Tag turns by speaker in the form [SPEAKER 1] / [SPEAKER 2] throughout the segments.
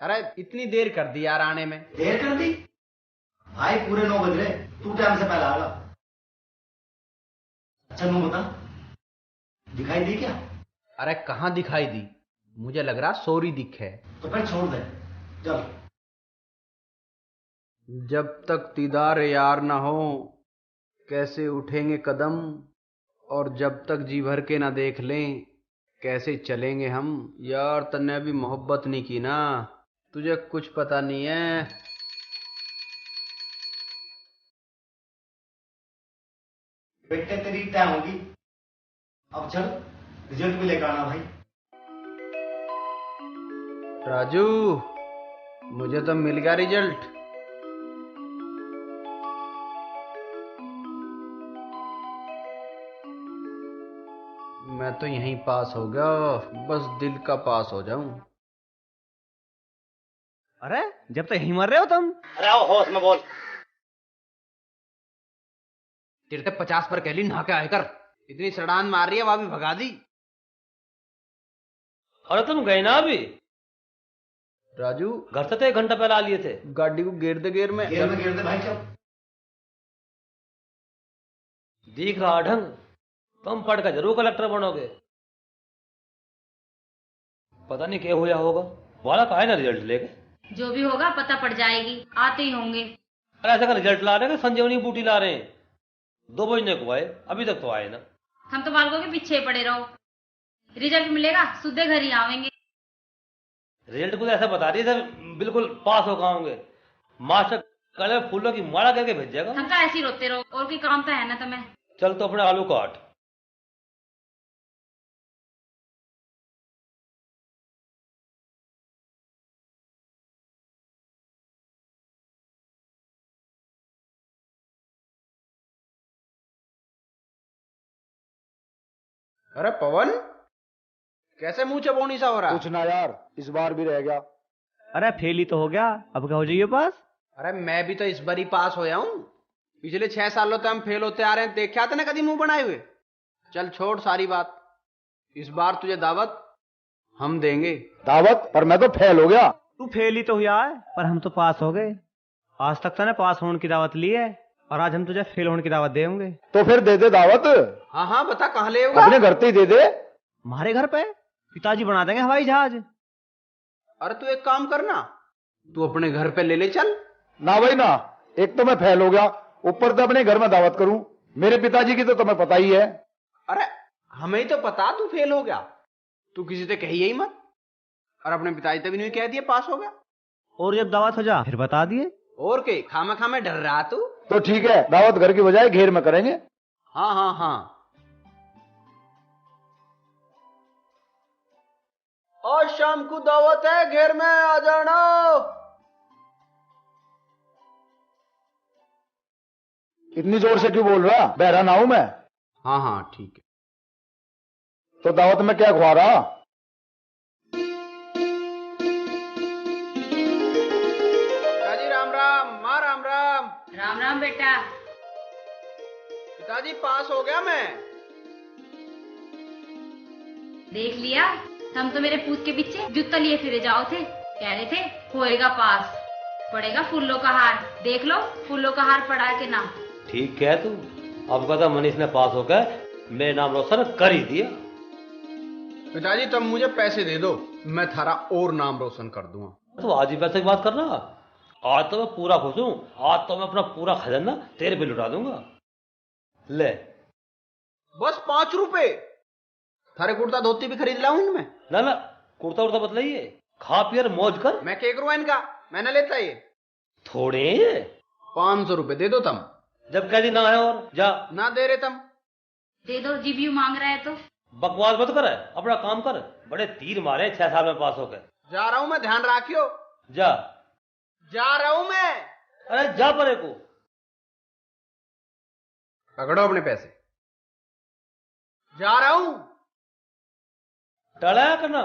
[SPEAKER 1] अरे इतनी देर कर दी यार आने में।
[SPEAKER 2] देर कर दी भाई, पूरे 9 बज रहे, तू टाइम से पहले आएगा। अच्छा नू बता, दिखाई दी क्या?
[SPEAKER 1] अरे कहाँ दिखाई दी, मुझे लग रहा सोरी दिख है।
[SPEAKER 2] तो फिर छोड़ दे, चल।
[SPEAKER 1] जब तक दीदार यार ना हो कैसे उठेंगे कदम, और जब तक जी भर के ना देख लें कैसे चलेंगे हम। यार तन्ने अभी मोहब्बत नहीं की ना, तुझे कुछ पता नहीं है।
[SPEAKER 2] बेटे तेरी तय होगी, अब चल रिजल्ट भी लेकर आना भाई।
[SPEAKER 1] राजू मुझे तो मिल गया रिजल्ट। मैं तो यहीं पास हो गया, बस दिल का पास हो जाऊं।
[SPEAKER 3] अरे जब तक यहीं मर रहे हो तुम।
[SPEAKER 2] अरे आओ होश में बोल।
[SPEAKER 1] तेरे तक 50 पर कहली नहा के आए कर, इतनी सड़ान मार रही है वहां भी भगा दी।
[SPEAKER 4] अरे तुम गए ना अभी?
[SPEAKER 1] राजू
[SPEAKER 4] घर से तो 1 घंटा पहले आ लिए थे।
[SPEAKER 1] गाड़ी को गेर दे
[SPEAKER 2] गिर दे भाई, चल।
[SPEAKER 4] दिख रहा ढंग, तुम पढ़ कर जरूर कलेक्टर बनोगे। पता नहीं क्या हुआ होगा, वाला कहा है ना रिजल्ट लेके।
[SPEAKER 5] जो भी होगा पता पड़ जाएगी, आते ही होंगे।
[SPEAKER 4] अरे ऐसा का रिजल्ट ला रहे हैं, संजीवनी बूटी ला रहे हैं। 2 बजने को आए, अभी तक तो आए ना।
[SPEAKER 5] हम तो बालकों के पीछे पड़े रहो, रिजल्ट मिलेगा सीधे घर ही आवेंगे।
[SPEAKER 4] रिजल्ट को तो ऐसा बता रही है बिल्कुल पास हो होंगे। मास्टर कल फूलों की माला करके भेजेगा।
[SPEAKER 5] हम तो ऐसे ही रोते रहो, और कोई काम तो है ना तुम्हें।
[SPEAKER 4] चल तो अपने आलू काट।
[SPEAKER 1] अरे पवन कैसे मुंह चबोनी सा हो रहा?
[SPEAKER 6] कुछ ना यार, इस बार भी रह गया।
[SPEAKER 3] अरे फेल ही तो हो गया, अब क्या हो जाइए पास।
[SPEAKER 1] अरे मैं भी तो इस बार ही पास होया हूं, पिछले 6 सालों से हम फेल होते आ रहे हैं, देखा था ना कभी मुंह बनाए हुए। चल छोड़ सारी बात, इस बार तुझे दावत हम देंगे।
[SPEAKER 6] दावत? पर मैं तो फेल हो गया।
[SPEAKER 3] तू फेल ही तो हुआ है, पर हम तो पास हो गए। आज तक तूने पास होने की दावत ली है, और आज हम तुझे फेल होने की दावत देंगे।
[SPEAKER 6] तो फिर दे दे दावत।
[SPEAKER 1] हाँ हाँ बता कहाँ ले होगा?
[SPEAKER 6] अपने घर पे ही दे दे।
[SPEAKER 3] हमारे घर पे पिताजी बना देंगे हवाई जहाज।
[SPEAKER 1] अरे तू एक काम करना, तू अपने घर पे ले ले चल।
[SPEAKER 6] ना भाई ना, एक तो मैं फेल हो गया, ऊपर से अपने घर में दावत करूं। मेरे पिताजी की तो तुम्हें पता ही है।
[SPEAKER 1] अरे हमें ही तो पता तू फेल हो गया, तू किसी से कही ही मत। और अपने पिताजी से भी नहीं कह दिए पास हो गया।
[SPEAKER 3] और जब दावत हो जा फिर बता दिए।
[SPEAKER 1] और के खामा खामे डर रहा तू?
[SPEAKER 6] तो ठीक है, दावत घर की बजाय घेर में करेंगे।
[SPEAKER 1] हाँ हाँ हाँ। आज शाम को दावत है, घेर में आ जाना।
[SPEAKER 6] इतनी जोर से क्यों बोल रहा? बहरा ना हूं मैं।
[SPEAKER 1] हाँ हाँ ठीक है।
[SPEAKER 6] तो दावत में क्या खुआ रहा?
[SPEAKER 1] पिताजी राम राम। माँ राम राम।
[SPEAKER 5] राम राम बेटा।
[SPEAKER 1] पिताजी पास हो गया मैं।
[SPEAKER 5] देख लिया, हम तो मेरे पूत के पीछे जूता लिए फिरे जाओ थे, कह रहे थे होएगा पास, पड़ेगा फूलों का हार। देख लो फूलों का हार पड़ा के नाम।
[SPEAKER 4] ठीक कह तू, अब कहता मनीष ने पास होकर मेरे नाम रोशन कर ही दिया।
[SPEAKER 1] पिताजी तुम मुझे पैसे दे दो, मैं थारा और नाम रोशन कर दूंगा।
[SPEAKER 4] तो आज ही पैसे की बात करना, आज तो मैं पूरा खुश हूं। आज तो मैं अपना पूरा खजाना तेरे पे लुटा दूंगा। ले
[SPEAKER 1] बस 5 रुपए? थारे कुर्ता धोती भी खरीद लाऊं इनमें?
[SPEAKER 4] ना ना, कुर्ता उर्ता बतलाइए, खा पियर मौज कर।
[SPEAKER 1] मैं क्या करूं इनका, मैंने लेता ये।
[SPEAKER 4] थोड़े
[SPEAKER 1] 500 रुपए दे दो तुम।
[SPEAKER 4] जब कह दी ना है और जा।
[SPEAKER 1] ना दे रहे तुम?
[SPEAKER 5] दे दो, जीबीयू मांग रहा है तो।
[SPEAKER 4] बकवास मत कर, अपना काम कर। बड़े तीर मारे 6 साल में पास हो गए।
[SPEAKER 1] जा रहा हूं मैं, ध्यान रखियो।
[SPEAKER 4] जा।
[SPEAKER 1] जा रहा हूं मैं।
[SPEAKER 4] अरे जा परे को।
[SPEAKER 1] पकड़ो अपने पैसे, जा रहा हूं।
[SPEAKER 4] टला करना।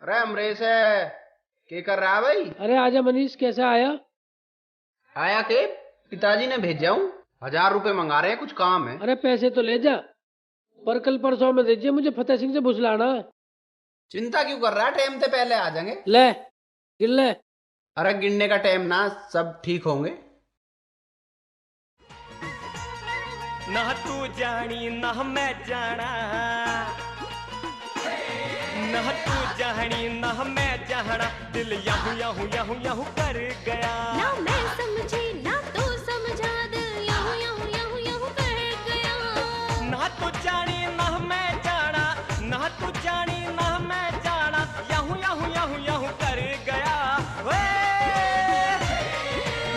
[SPEAKER 1] अरे अमरेश है, क्या कर रहा है भाई?
[SPEAKER 7] अरे आजा मनीष, कैसे आया?
[SPEAKER 1] आया के पिताजी ने भेजा हूं, 1000 रुपए मंगा रहे हैं, कुछ काम है।
[SPEAKER 7] अरे पैसे तो ले जा, पर कल परसों में दीजिए, मुझे फतेह सिंह से बुझलाना है।
[SPEAKER 1] चिंता क्यों कर रहा है, टाइम से पहले आ जाएंगे।
[SPEAKER 7] ले गिन ले।
[SPEAKER 1] अरे गिनने का टाइम ना, सब ठीक होंगे।
[SPEAKER 8] ना तू जानी ना मैं जाना, ना तू जानी ना मैं जाना, दिल याहू याहू याहू याहू कर गया।
[SPEAKER 9] ना मैं समझी ना तू समझा, दिल याहू याहू याहू याहू कर गया।
[SPEAKER 8] ना तू जानी ना मैं जाना, ना तू जानी ना मैं जाना, याहू याहू याहू याहू कर गया। वे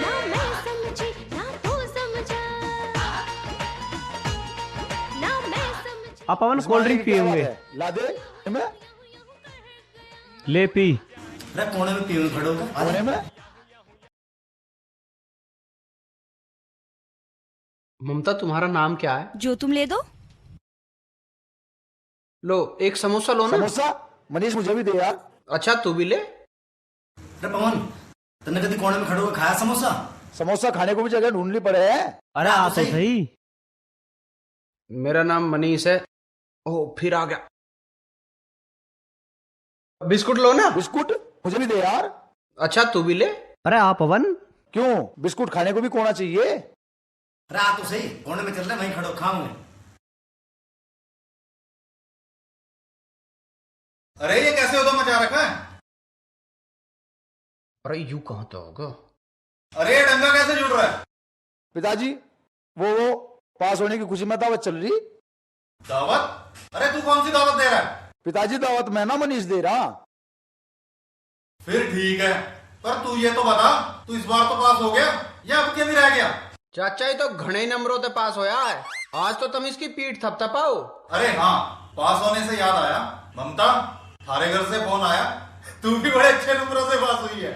[SPEAKER 9] ना मैं समझी ना तू समझा, ना मैं समझी।
[SPEAKER 3] आप पवन कोल्ड ड्रिंक पियेंगे?
[SPEAKER 6] ला दे मैं।
[SPEAKER 3] ले पी।
[SPEAKER 2] अरे कोने में पीऊं खड़ो का?
[SPEAKER 6] कोने में?
[SPEAKER 1] ममता तुम्हारा नाम क्या है?
[SPEAKER 9] जो तुम ले दो।
[SPEAKER 1] लो एक समोसा लो ना।
[SPEAKER 6] समोसा? मनीष मुझे भी दे यार।
[SPEAKER 1] अच्छा तू भी ले।
[SPEAKER 2] अरे पवन, तन्ने कभी कोने में खड़ो के खाया समोसा?
[SPEAKER 6] समोसा खाने को भी जगह ढूंढनी पड़े है।
[SPEAKER 3] अरे आप तो सही।
[SPEAKER 1] मेरा नाम मनीष है। ओह फिर आ गया। बिस्कुट लो ना।
[SPEAKER 6] बिस्कुट मुझे भी दे यार।
[SPEAKER 1] अच्छा तू भी ले।
[SPEAKER 3] अरे आप पवन।
[SPEAKER 6] क्यों, बिस्कुट खाने को भी कोना चाहिए।
[SPEAKER 2] अरे आ तो सही, कोने में चल रहे, वहीं खड़ो खाऊंगे। अरे ये कैसे उधर मचा रखा है?
[SPEAKER 1] अरे यूं कहाँ तो होगा।
[SPEAKER 2] अरे ये डंगा कैसे जुड़ रहा है?
[SPEAKER 6] पिताजी वो पास होने की खुशी में दावत चल रही।
[SPEAKER 2] दावत? अरे तू कौन सी दावत दे रहा है?
[SPEAKER 6] पिताजी दावत मैं ना मनीष दे रहा।
[SPEAKER 2] फिर ठीक है, पर तू ये तो बता, तू इस बार तो पास हो गया या अब के भी रह गया?
[SPEAKER 1] चाचा ही तो घने नंबरों से पास होया है। आज तो तुम इसकी पीठ थपथपाओ।
[SPEAKER 2] अरे हाँ, पास होने से याद आया, ममता थारे घर से फोन आया, तू भी बड़े अच्छे नंबरों से पास हुई है।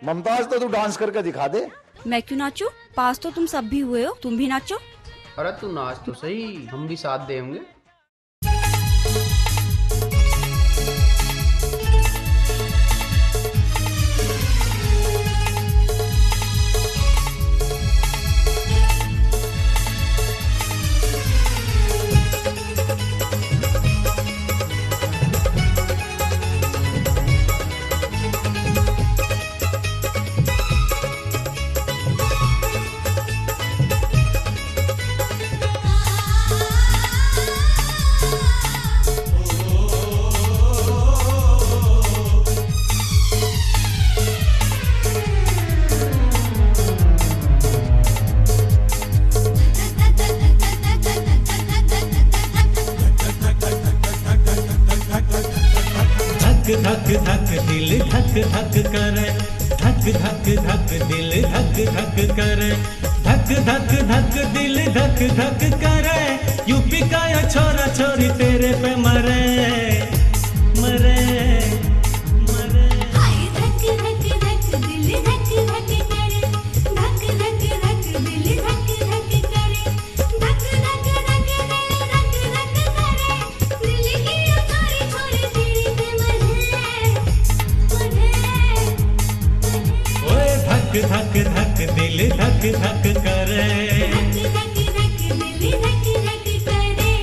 [SPEAKER 6] ममता आज तो तू डांस करके दिखा दे।
[SPEAKER 9] मैं क्यों नाचूं? पास तो तुम सब भी हुए हो, तुम भी नाचो।
[SPEAKER 1] अरे तू नाच तो सही, हम भी साथ देंगे।
[SPEAKER 8] धक धक दिल धक धक करे, धक धक धक दिल धक धक करे, धक धक धक दिल धक धक करे। यूपी का या छोरा छोरी तेरे पे मरे मरे मरे।
[SPEAKER 9] हाय धक धक धक दिल धक धक करे, धक धक धक दिल धक धक करे, धक धक धक दिल धक धक करे। दिल की छोरी छोरी तेरे पे मरे मरे मरे।
[SPEAKER 8] ओए धक धक धक दिल धक धक करे,
[SPEAKER 9] धक धक धक दिल धक धक करे।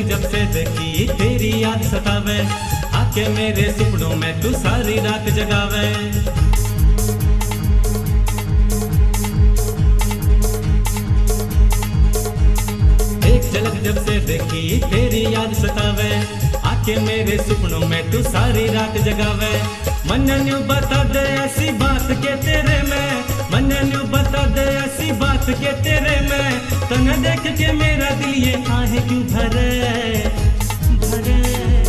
[SPEAKER 8] जब से देखी तेरी याद सतावे, आके मेरे सपनों में तू सारी रात जगावे। एक झलक जब से देखी तेरी याद सतावे, आके मेरे सपनों में तू सारी रात जगावे। मन न्यू बता दे ऐसी बात के तेरे में, मन न्यू बता दे ऐसी बात के तेरे में। तने देख के मेरा दिल ये आहे क्यों भरे भरे भरे।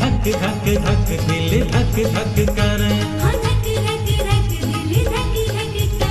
[SPEAKER 8] धक धक धक दिल धक धक करे,
[SPEAKER 9] हाँ धक धक धक दिल धक धक करे।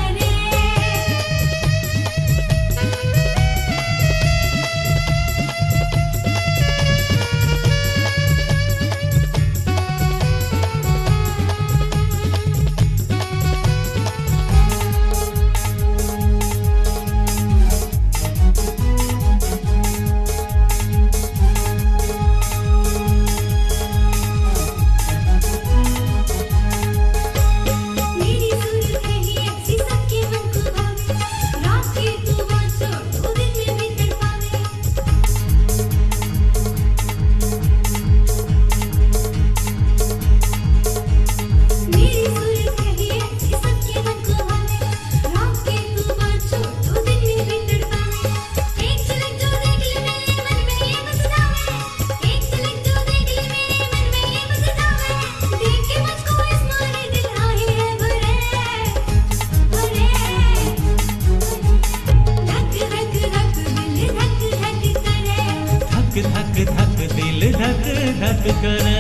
[SPEAKER 8] दिल धक धक करे।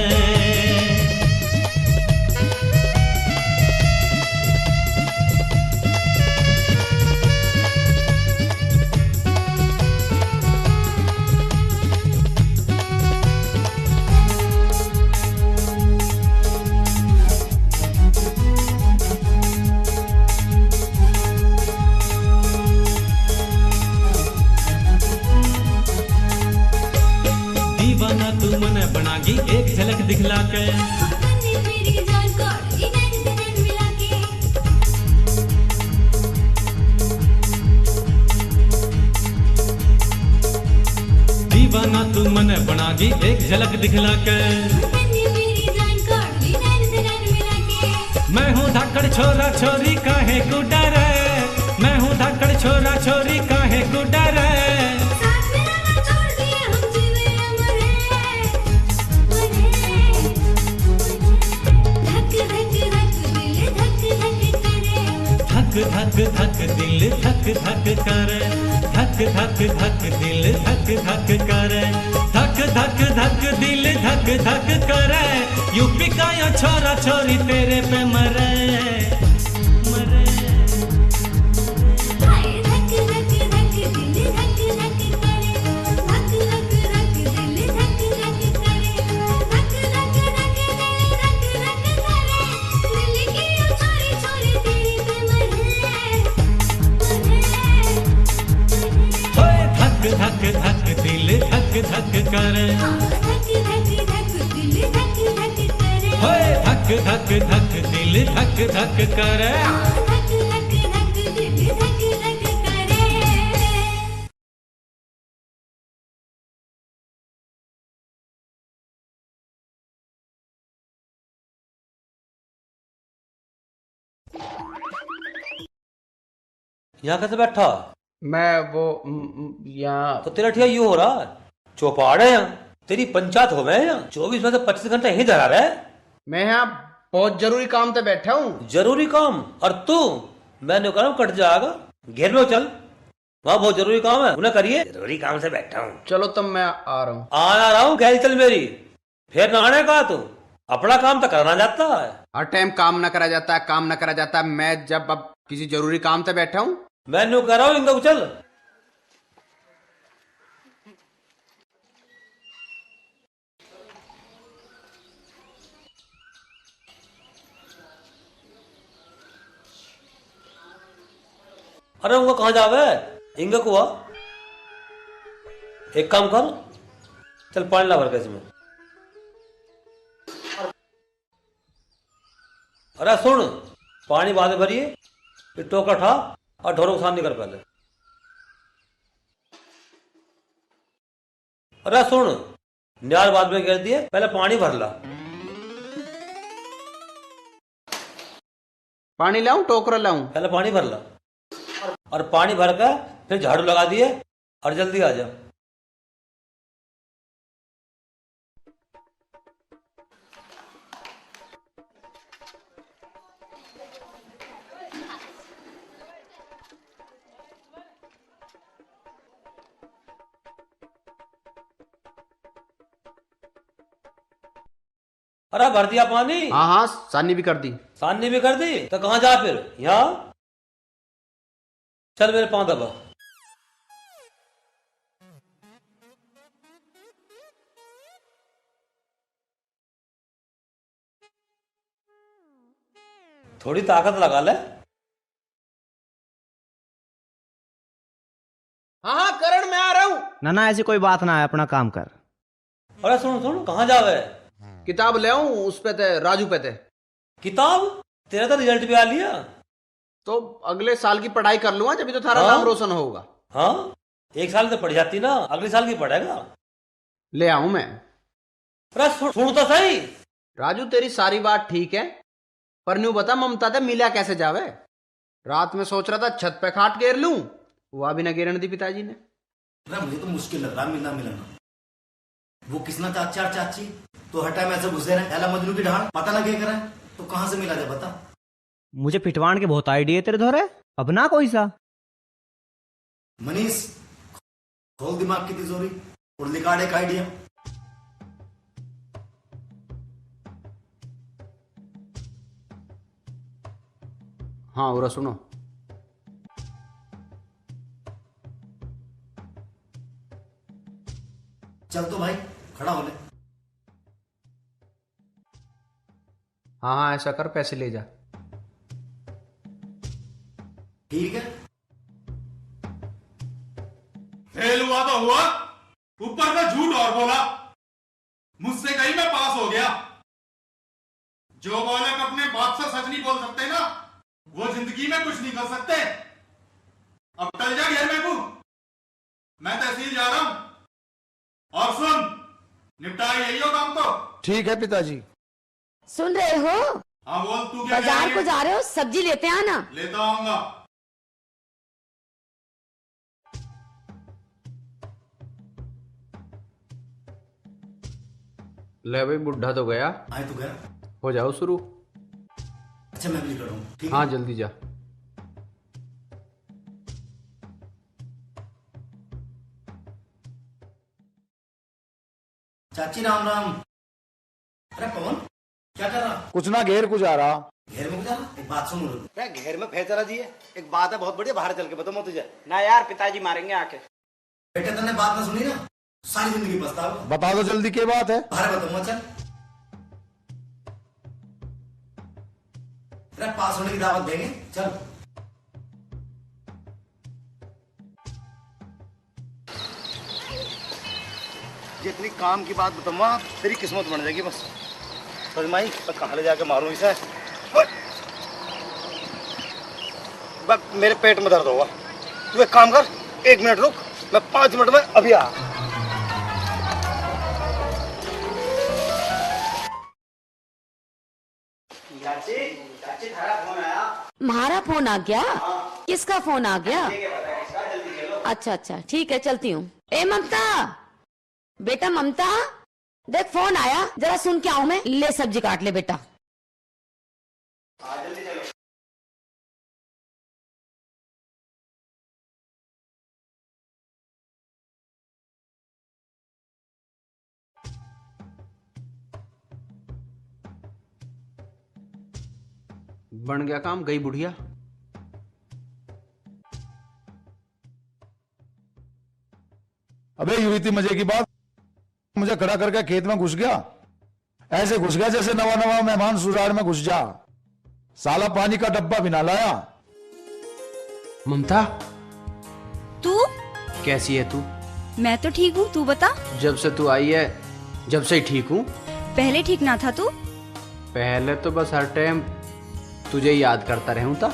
[SPEAKER 8] दीवाना तू मन बनागी एक झलक दिखला के।
[SPEAKER 9] तन्ने मेरी जान को इधर उधर मिला के।
[SPEAKER 8] दीवाना तू मन बनागी एक झलक दिखला के।
[SPEAKER 9] तन्ने मेरी जान को इधर उधर मिला के।
[SPEAKER 8] मैं हूँ धाकड़ छोरा छोरी काहे को डरे, मैं हूँ धाकड़ छोरा छोरी काहे को डरे।
[SPEAKER 9] साथ मेरा ना छोड़ दिए हम जीवे मरे मरे। धक धक धक दिल धक धक करे।
[SPEAKER 8] धक धक धक दिल धक धक करे, धक धक धक दिल धक धक करे। यूपी का यो छोरा छोरी तेरे पे मरे मरे।
[SPEAKER 9] हाय धक धक धक दिल धक धक करे। धक धक धक दिल धक धक करे। धक धक धक दिल धक धक करे। दिल की ओ छोरी छोरी तेरे पे मरे मरे।
[SPEAKER 8] ओए धक धक धक दिल धक धक करे।
[SPEAKER 9] धक धक धक दिल धक धक करे।
[SPEAKER 8] ओए धक धक धक दिल धक धक करे।
[SPEAKER 9] धक धक धक दिल धक धक करे।
[SPEAKER 4] यहाँ कैसे बैठा?
[SPEAKER 1] मैं वो यहाँ
[SPEAKER 4] तो तेरा ठिया यूं हो रहा है, चौपाड़ है यहाँ, तेरी पंचायत हो गए यहाँ, 24 में से 25 घंटे यहीं धरा रहे।
[SPEAKER 1] मैं यहाँ बहुत जरूरी काम पे बैठा हूँ।
[SPEAKER 4] जरूरी काम? और तू? मैंने कहा कट जाएगा, घेर लो चल, वहाँ बहुत जरूरी काम है, उन्हें करिए। जरूरी काम से बैठा हूँ।
[SPEAKER 1] चलो तब मैं आ रहा हूँ।
[SPEAKER 4] आ रहा हूँ, गैल चल मेरी, फिर नहाने का तू अपना काम तो करना जाता है।
[SPEAKER 1] हर टाइम काम न करा जाता है, काम न करा जाता है। मैं जब अब किसी जरूरी काम पे बैठा हूँ।
[SPEAKER 4] मैंने कह रहा हूँ इनको चल। अरे उनको कहाँ जावे, इंगे को आ। एक काम कर, चल पानी ला भर के इसमें। अरे सुन, पानी बाद में भरिए, फिर टोकरा उठा और ढोरों को सामने कर पहले। अरे सुन, न्यार बाद में गिर दिए, पहले पानी भर ला।
[SPEAKER 1] पानी लाऊं टोकरा लाऊं?
[SPEAKER 4] पहले पानी भर ला, और पानी भर कर फिर झाड़ू लगा दिए और जल्दी आ जा। अरे भर दिया पानी?
[SPEAKER 1] हाँ हाँ, सानी भी कर दी।
[SPEAKER 4] सानी भी कर दी तो कहाँ जा फिर? यहाँ चल मेरे पांव दबा। थोड़ी ताकत लगा ले।
[SPEAKER 1] हाँ हाँ करण, मैं आ रहा हूँ।
[SPEAKER 3] ना ना ऐसी कोई बात ना है, अपना काम कर।
[SPEAKER 4] अरे सुन सुन, कहाँ जावे?
[SPEAKER 1] किताब ले आऊं, उस पे थे राजू पे थे।
[SPEAKER 4] किताब? तेरा तो रिजल्ट भी आ लिया,
[SPEAKER 1] तो अगले साल की पढ़ाई कर लूंगा, जब तो थारा
[SPEAKER 4] हाँ?
[SPEAKER 1] नाम रोशन होगा।
[SPEAKER 4] हाँ, एक साल तो पढ़ जाती ना, अगले साल की पढ़ेगा।
[SPEAKER 1] ले आऊं मैं।
[SPEAKER 4] अरे सुन तो सही।
[SPEAKER 1] राजू तेरी सारी बात ठीक है, पर न्यू बता ममता ते मिला कैसे जावे? रात में सोच रहा था छत पे खाट घेर लूं, वह भी न घेरन दी पिताजी ने।
[SPEAKER 2] मुझे तो मुश्किल लग रहा मिलना मिलना। वो किसना चाचा और चाची तो हर टाइम ऐसे घुसे रहे, एला मजनू की ढाल पता ना क्या करें, तो कहाँ से मिला जाए बता।
[SPEAKER 3] मुझे पिटवान के बहुत आइडिया तेरे धोरे, अब ना कोई सा।
[SPEAKER 2] मनीष खोल दिमाग की तिजोरी और निकाल एक आइडिया।
[SPEAKER 1] हाँ उरा सुनो।
[SPEAKER 2] चल तो भाई खड़ा हो ले।
[SPEAKER 1] हाँ हाँ ऐसा कर, पैसे ले जा।
[SPEAKER 2] ठीक है।
[SPEAKER 10] फेल हुआ तो हुआ, ऊपर से झूठ और बोला। मुझसे कहीं मैं पास हो गया। जो बालक अपने बाप से सच नहीं बोल सकते ना, वो जिंदगी में कुछ नहीं कर सकते। अब टल जा घर में तू, मैं तहसील जा रहा हूं। और सुन, निपटा यही हो काम तो।
[SPEAKER 6] ठीक है पिताजी।
[SPEAKER 11] सुन रहे हो?
[SPEAKER 10] हाँ बोल, तू क्या
[SPEAKER 11] बाजार को जा रहे हो, सब्जी लेते आना।
[SPEAKER 10] लेता आऊंगा।
[SPEAKER 1] ले भाई, बुढ़ा तो गया।
[SPEAKER 2] आए तो गया।
[SPEAKER 1] हो जाओ शुरू।
[SPEAKER 2] अच्छा मैं भी निकल रहा हूँ। ठीक है?
[SPEAKER 1] हाँ जल्दी जा।
[SPEAKER 2] चाची राम राम। अरे पवन क्या कर रहा?
[SPEAKER 6] कुछ ना, घेर को जा रहा।
[SPEAKER 2] घेर में जा रहा? एक बात सुन।
[SPEAKER 12] घेर में फैसला दिए, एक बात है बहुत बढ़िया, बाहर चल के बताऊं तुझे।
[SPEAKER 13] ना यार, पिताजी मारेंगे आके।
[SPEAKER 2] बेटे तुमने बात ना सुनी ना, सारी जिंदगी पछताओ।
[SPEAKER 6] बता दो जल्दी, क्या बात है?
[SPEAKER 2] बाहर बताऊंगा। चल अरे पास होने की दावत देंगे। चल
[SPEAKER 12] जितनी काम की बात बताऊंगा तेरी किस्मत बन जाएगी बस। समझ माई, मैं कहाँ ले जाके मारूं इसे। मेरे पेट में दर्द होगा। तू एक काम कर, 1 मिनट रुक, मैं 5 मिनट में अभी आ।
[SPEAKER 13] चाची थारा फोन आया।
[SPEAKER 11] तुम्हारा फोन आ गया? किसका फोन आ गया? अच्छा अच्छा ठीक है, चलती हूँ। ए ममता, बेटा ममता, देख फोन आया, जरा सुन के आऊं मैं। ले सब्जी काट ले बेटा।
[SPEAKER 1] बन गया काम, गई बुढ़िया।
[SPEAKER 6] अबे हुई थी मजे की बात, मुझे खड़ा करके खेत में घुस गया। ऐसे घुस गया जैसे नवा नवा मेहमान सुराड़ में घुस जा। साला पानी का डब्बा भी ना लाया।
[SPEAKER 1] ममता
[SPEAKER 14] तू
[SPEAKER 1] कैसी है तू?
[SPEAKER 14] मैं तो ठीक हूँ, तू बता।
[SPEAKER 1] जब से तू आई है, जब से ही ठीक हूँ।
[SPEAKER 14] पहले ठीक ना था तू?
[SPEAKER 1] पहले तो बस हर टाइम तुझे याद करता रहूं था।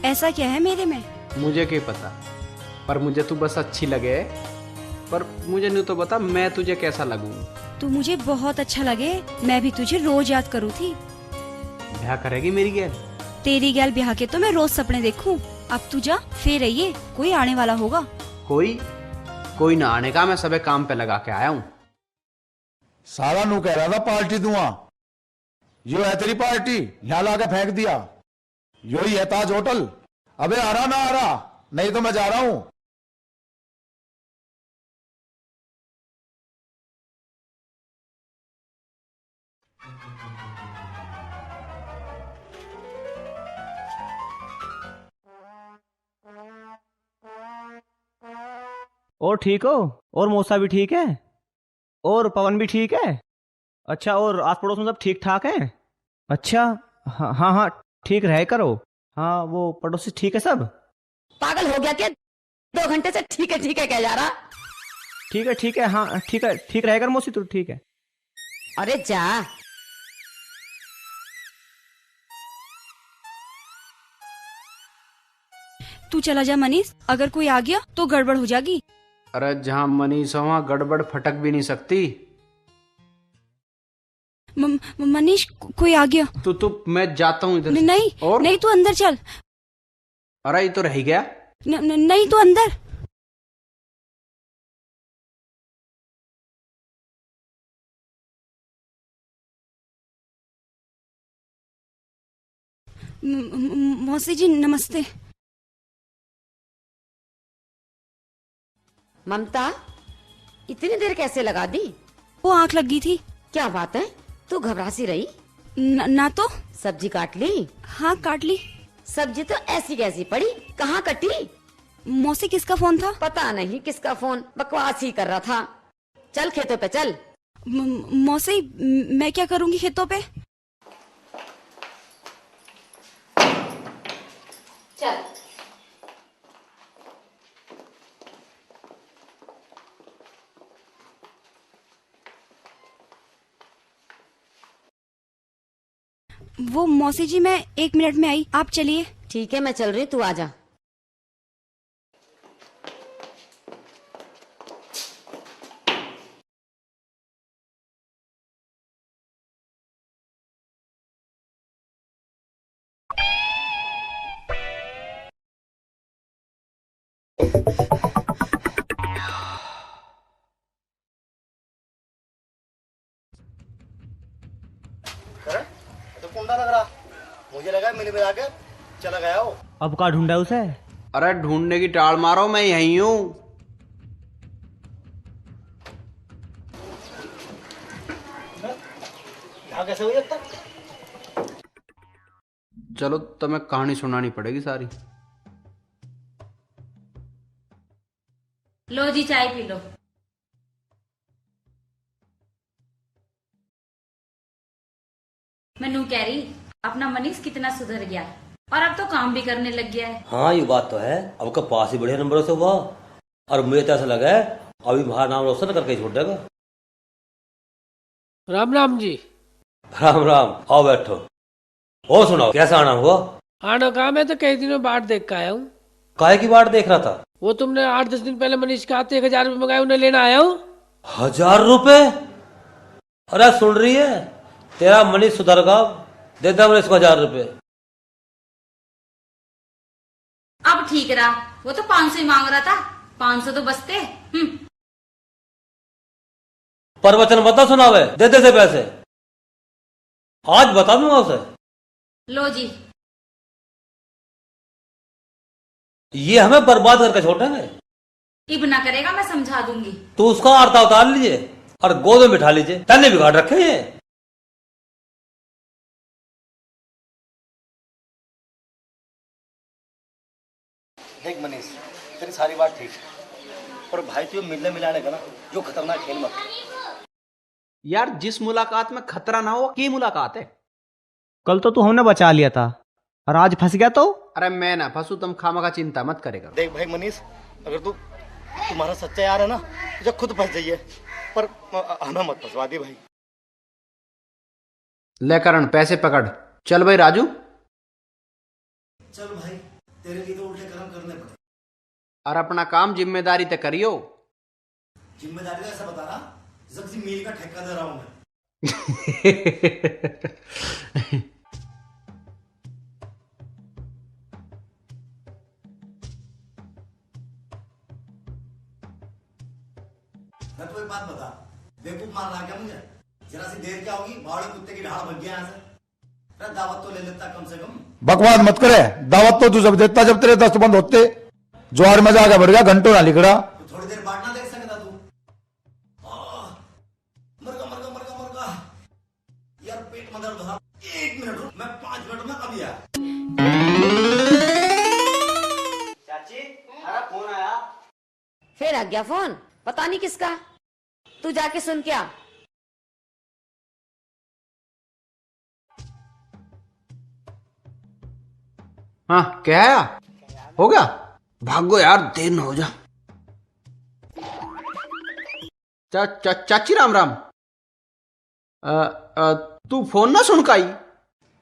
[SPEAKER 14] ऐसा क्या है मेरे में?
[SPEAKER 1] मुझे क्या पता, पर मुझे तू बस अच्छी लगे। पर मुझे नहीं तो बता, मैं तुझे कैसा लगूं?
[SPEAKER 14] तू मुझे बहुत अच्छा लगे, मैं भी तुझे रोज याद करूँ थी।
[SPEAKER 1] ब्याह करेगी मेरी गैल?
[SPEAKER 14] तेरी गैल ब्याह के तो मैं रोज सपने देखूं। अब तू जा, फिर रहिए, कोई आने वाला होगा।
[SPEAKER 1] कोई ना आने का, मैं सबे काम पे लगा के आया हूँ।
[SPEAKER 6] साला नू कह रहा था पार्टी दूंगा, यो है तेरी पार्टी, यहाँ लाके फेंक दिया। यो ही है ताज होटल। अबे आ रहा ना आ रहा, नहीं तो मैं जा रहा हूं।
[SPEAKER 3] और ठीक हो? और मौसा भी ठीक है? और पवन भी ठीक है? अच्छा, और आस पड़ोस में सब ठीक ठाक है? अच्छा, हाँ हाँ हाँ ठीक रहे करो। हाँ वो पड़ोसी ठीक है सब?
[SPEAKER 11] पागल हो गया क्या? 2 घंटे से ठीक है कह जा रहा।
[SPEAKER 3] ठीक है हाँ ठीक है, ठीक रहेगा मौसी, तू ठीक है।
[SPEAKER 11] अरे जा।
[SPEAKER 14] तू चला जा मनीष, अगर कोई आ गया तो गड़बड़ हो जाएगी।
[SPEAKER 1] अरे जहाँ मनीष हो वहाँ गड़बड़ फटक भी नहीं सकती।
[SPEAKER 14] मनीष कोई आ गया।
[SPEAKER 1] तो मैं जाता हूँ इधर।
[SPEAKER 14] नहीं
[SPEAKER 1] और?
[SPEAKER 14] नहीं, तू अंदर चल।
[SPEAKER 1] अरे ये तो रह गया।
[SPEAKER 14] नहीं तो अंदर। मौसी जी नमस्ते।
[SPEAKER 11] ममता, इतनी देर कैसे लगा दी?
[SPEAKER 14] वो आंख लगी थी।
[SPEAKER 11] क्या बात है, तू घबरा सी रही?
[SPEAKER 14] ना तो।
[SPEAKER 11] सब्जी काट ली?
[SPEAKER 14] हाँ काट ली।
[SPEAKER 11] सब्जी तो ऐसी कैसी पड़ी, कहाँ कटी?
[SPEAKER 14] मौसी किसका फोन था?
[SPEAKER 11] पता नहीं किसका फोन, बकवास ही कर रहा था। चल खेतों पे चल।
[SPEAKER 14] मौसी मैं क्या करूंगी खेतों पे?
[SPEAKER 11] चल।
[SPEAKER 14] वो मौसी जी मैं 1 मिनट में आई, आप चलिए।
[SPEAKER 11] ठीक है मैं चल रही, तू आजा।
[SPEAKER 12] तो कुंडा लग रहा, मुझे लगा मिल मिला के चला गया हो।
[SPEAKER 3] अब का ढूंढा उसे?
[SPEAKER 1] अरे ढूंढने की टाल मारो, मैं यहीं हूँ।
[SPEAKER 12] यहाँ कैसे हुई अब तक?
[SPEAKER 1] चलो तुम्हें कहानी सुनानी पड़ेगी सारी।
[SPEAKER 5] लो जी चाय पी लो। मैं नू कह रही अपना मनीष कितना सुधर गया और अब तो काम भी करने लग गया है।
[SPEAKER 4] हाँ ये बात तो है, अब का पास ही बढ़िया नंबरों से हुआ और मुझे तो ऐसा लगा है अभी हमारा नाम रोशन करके छोड़ देगा।
[SPEAKER 7] राम राम जी।
[SPEAKER 4] राम राम, आओ बैठो। और सुनाओ कैसा आना हुआ?
[SPEAKER 7] आना काम है तो कई दिनों बाट देख के आया हूँ।
[SPEAKER 4] काहे की बाट देख रहा था?
[SPEAKER 7] वो तुमने 8-10 दिन पहले मनीष के हाथ 1000 रुपये मंगाए, उन्हें लेना आया हूँ।
[SPEAKER 4] 1000 रुपए? अरे सुन रही है, तेरा मनीष सुधरगा, दे दे मनीष को 1000 रुपए।
[SPEAKER 5] अब ठीक रहा, वो तो 500 ही मांग रहा था, 500 तो बचते।
[SPEAKER 4] प्रवचन बता सुनावे, दे दे से पैसे, आज बता दूंगा उसे।
[SPEAKER 5] लो जी।
[SPEAKER 4] ये हमें बर्बाद करके छोड़ेंगे।
[SPEAKER 5] इब ना करेगा, मैं समझा दूंगी।
[SPEAKER 4] तो उसका आरता उतार लीजिए और गोद में बिठा लीजिए, तन्ने बिगाड़ रखे ये।
[SPEAKER 12] देख मनीष, तेरी सारी बात ठीक है, पर भाई तू मिलने मिलाने का ना जो खतरनाक खेल मत।
[SPEAKER 1] यार जिस मुलाकात में खतरा ना हो की मुलाकात है।
[SPEAKER 3] कल तो तू हमने बचा लिया था और आज फंस गया तो?
[SPEAKER 1] अरे मैं ना फंसू, तुम खामा का चिंता मत करेगा।
[SPEAKER 12] देख भाई मनीष, अगर तू तुम्हारा सच्चा यार है ना तो खुद फंस जाइए, पर हमें मत फंसवा दी भाई।
[SPEAKER 1] ले करण पैसे पकड़, चल भाई राजू।
[SPEAKER 2] चल भाई, तेरे लिए तो उल्टे कर्म करने पड़े।
[SPEAKER 1] और अपना काम जिम्मेदारी तय करियो।
[SPEAKER 2] जिम्मेदारी का ऐसा बता रहा, जब से मील का ठेका दे रहा हूं मैं। मैं तो एक बात बता, बेवकूफ मान रहा क्या मुझे? जरा सी देर क्या होगी, बावड़े कुत्ते की ढाल बन गया यहाँ से। अरे दावत तो ले लेता कम से कम।
[SPEAKER 6] बकवास मत करे, दावत तो तू जब देता जब तेरे दस्त बंद होते। ज्वार में जाके बढ़ गया, घंटों ना लिखड़ा।
[SPEAKER 2] तो थोड़ी देर बाट ना देख सकता तू? मरगा मरगा मरगा मरगा यार, पेट में दर्द हो रहा। 1 मिनट रुक, मैं 5 मिनट में अभी आया।
[SPEAKER 13] चाची हमारा फोन आया।
[SPEAKER 11] फिर आ गया फोन, पता नहीं किसका। तू जाके सुन क्या।
[SPEAKER 1] हाँ क्या आया? हो गया? भागो यार, देर न हो जा। चाची राम राम। तू फोन ना सुन काई?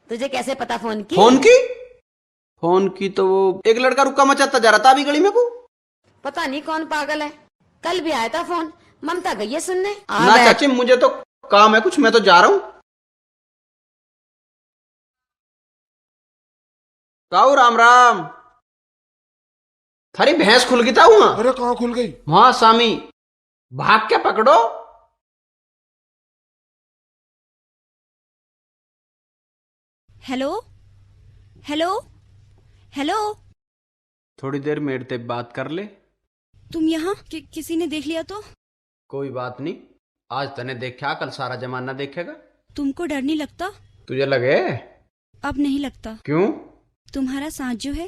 [SPEAKER 11] तुझे कैसे पता फोन की?
[SPEAKER 1] फोन की तो वो एक लड़का रुका मचाता जा रहा था अभी गली में को।
[SPEAKER 11] पता नहीं कौन पागल है, कल भी आया था फोन। ममता गई है सुनने।
[SPEAKER 1] ना चाची मुझे तो काम है कुछ, मैं तो जा रहा हूँ। काऊ राम राम। थारी भैंस खुल गई था वहां।
[SPEAKER 6] अरे कहाँ खुल गई?
[SPEAKER 1] वहां सामी, भाग के पकड़ो।
[SPEAKER 14] Hello hello hello.
[SPEAKER 1] थोड़ी देर मेरे से बात कर ले।
[SPEAKER 14] तुम यहाँ किसी ने देख लिया तो?
[SPEAKER 1] कोई बात नहीं, आज तने देखा, कल सारा जमाना देखेगा।
[SPEAKER 14] तुमको डर नहीं लगता?
[SPEAKER 1] तुझे लगे?
[SPEAKER 14] अब नहीं लगता।
[SPEAKER 1] क्यों?
[SPEAKER 14] तुम्हारा साथ जो है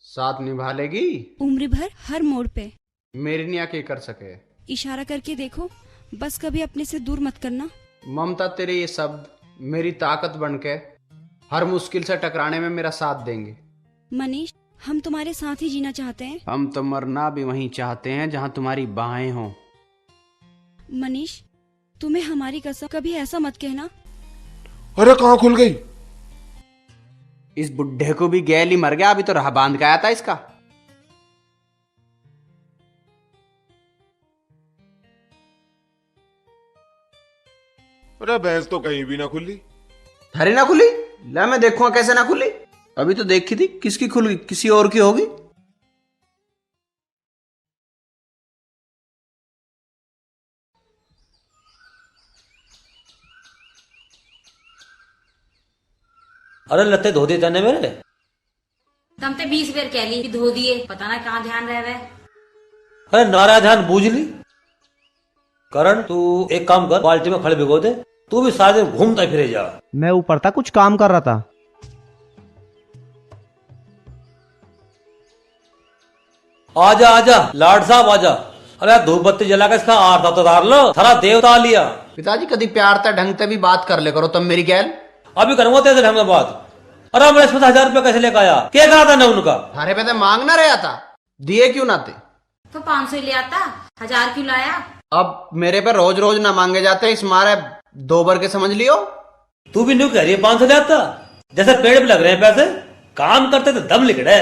[SPEAKER 1] साथ निभा लेगी
[SPEAKER 14] उम्र भर हर मोड़ पे।
[SPEAKER 1] मेरी निया के कर सके।
[SPEAKER 14] इशारा करके देखो, बस कभी अपने से दूर मत करना।
[SPEAKER 1] ममता, तेरे ये शब्द मेरी ताकत बनके हर मुश्किल से टकराने में मेरा साथ देंगे।
[SPEAKER 14] मनीष, हम तुम्हारे साथ ही जीना चाहते हैं।
[SPEAKER 1] हम तो मरना भी वहीं चाहते हैं जहां तुम्हारी बाहें हों।
[SPEAKER 14] मनीष, तुम्हें हमारी कसम, कभी ऐसा मत कहना।
[SPEAKER 6] अरे कहाँ खुल गई?
[SPEAKER 1] इस बुढ़े को भी गैल ही मर गया, अभी तो राह बांध के आया था इसका।
[SPEAKER 6] अरे भैंस तो कहीं भी ना खुली।
[SPEAKER 1] थारी ना खुली? ला मैं देखूंगा कैसे ना खुली। अभी तो देखी थी, किसकी खुल गई? किसी और की होगी।
[SPEAKER 4] अरे लत्ते धो दिए तने मेरे।
[SPEAKER 5] तुम ते 20 बार कह ली कि धो दिए, पता ना कहाँ ध्यान रह गए।
[SPEAKER 4] अरे नारा ध्यान बूझ ली। करण, तू एक काम कर, बाल्टी में खड़े भिगो दे। तू भी सारे दिन घूमता फिरे जा।
[SPEAKER 3] मैं ऊपर था, कुछ काम कर रहा था।
[SPEAKER 4] आजा आजा लाड साहब आजा। अरे धूप बत्ती जला कर इसका आरता तो उतार लो, थारा देवता लिया।
[SPEAKER 1] पिताजी कभी प्यार था ढंग से भी बात कर ले करो तुम मेरी गैल।
[SPEAKER 4] अभी करूंगा तेरे ढंग में बात। अरे मैं इसमें 1000 रुपया कैसे लेकर आया? क्या करा था ना उनका?
[SPEAKER 1] थारे पे तो मांगना रहा था, दिए क्यों ना थे?
[SPEAKER 5] तो 500 ले आता, 1000 क्यों लाया?
[SPEAKER 1] अब मेरे पे रोज रोज ना मांगे जाते, इस मारे 2 बार के समझ लियो।
[SPEAKER 4] तू भी न्यू कह रही है 500 ले आता? जैसे पेड़ पे लग रहे हैं पैसे, काम करते तो दम लिखड़े।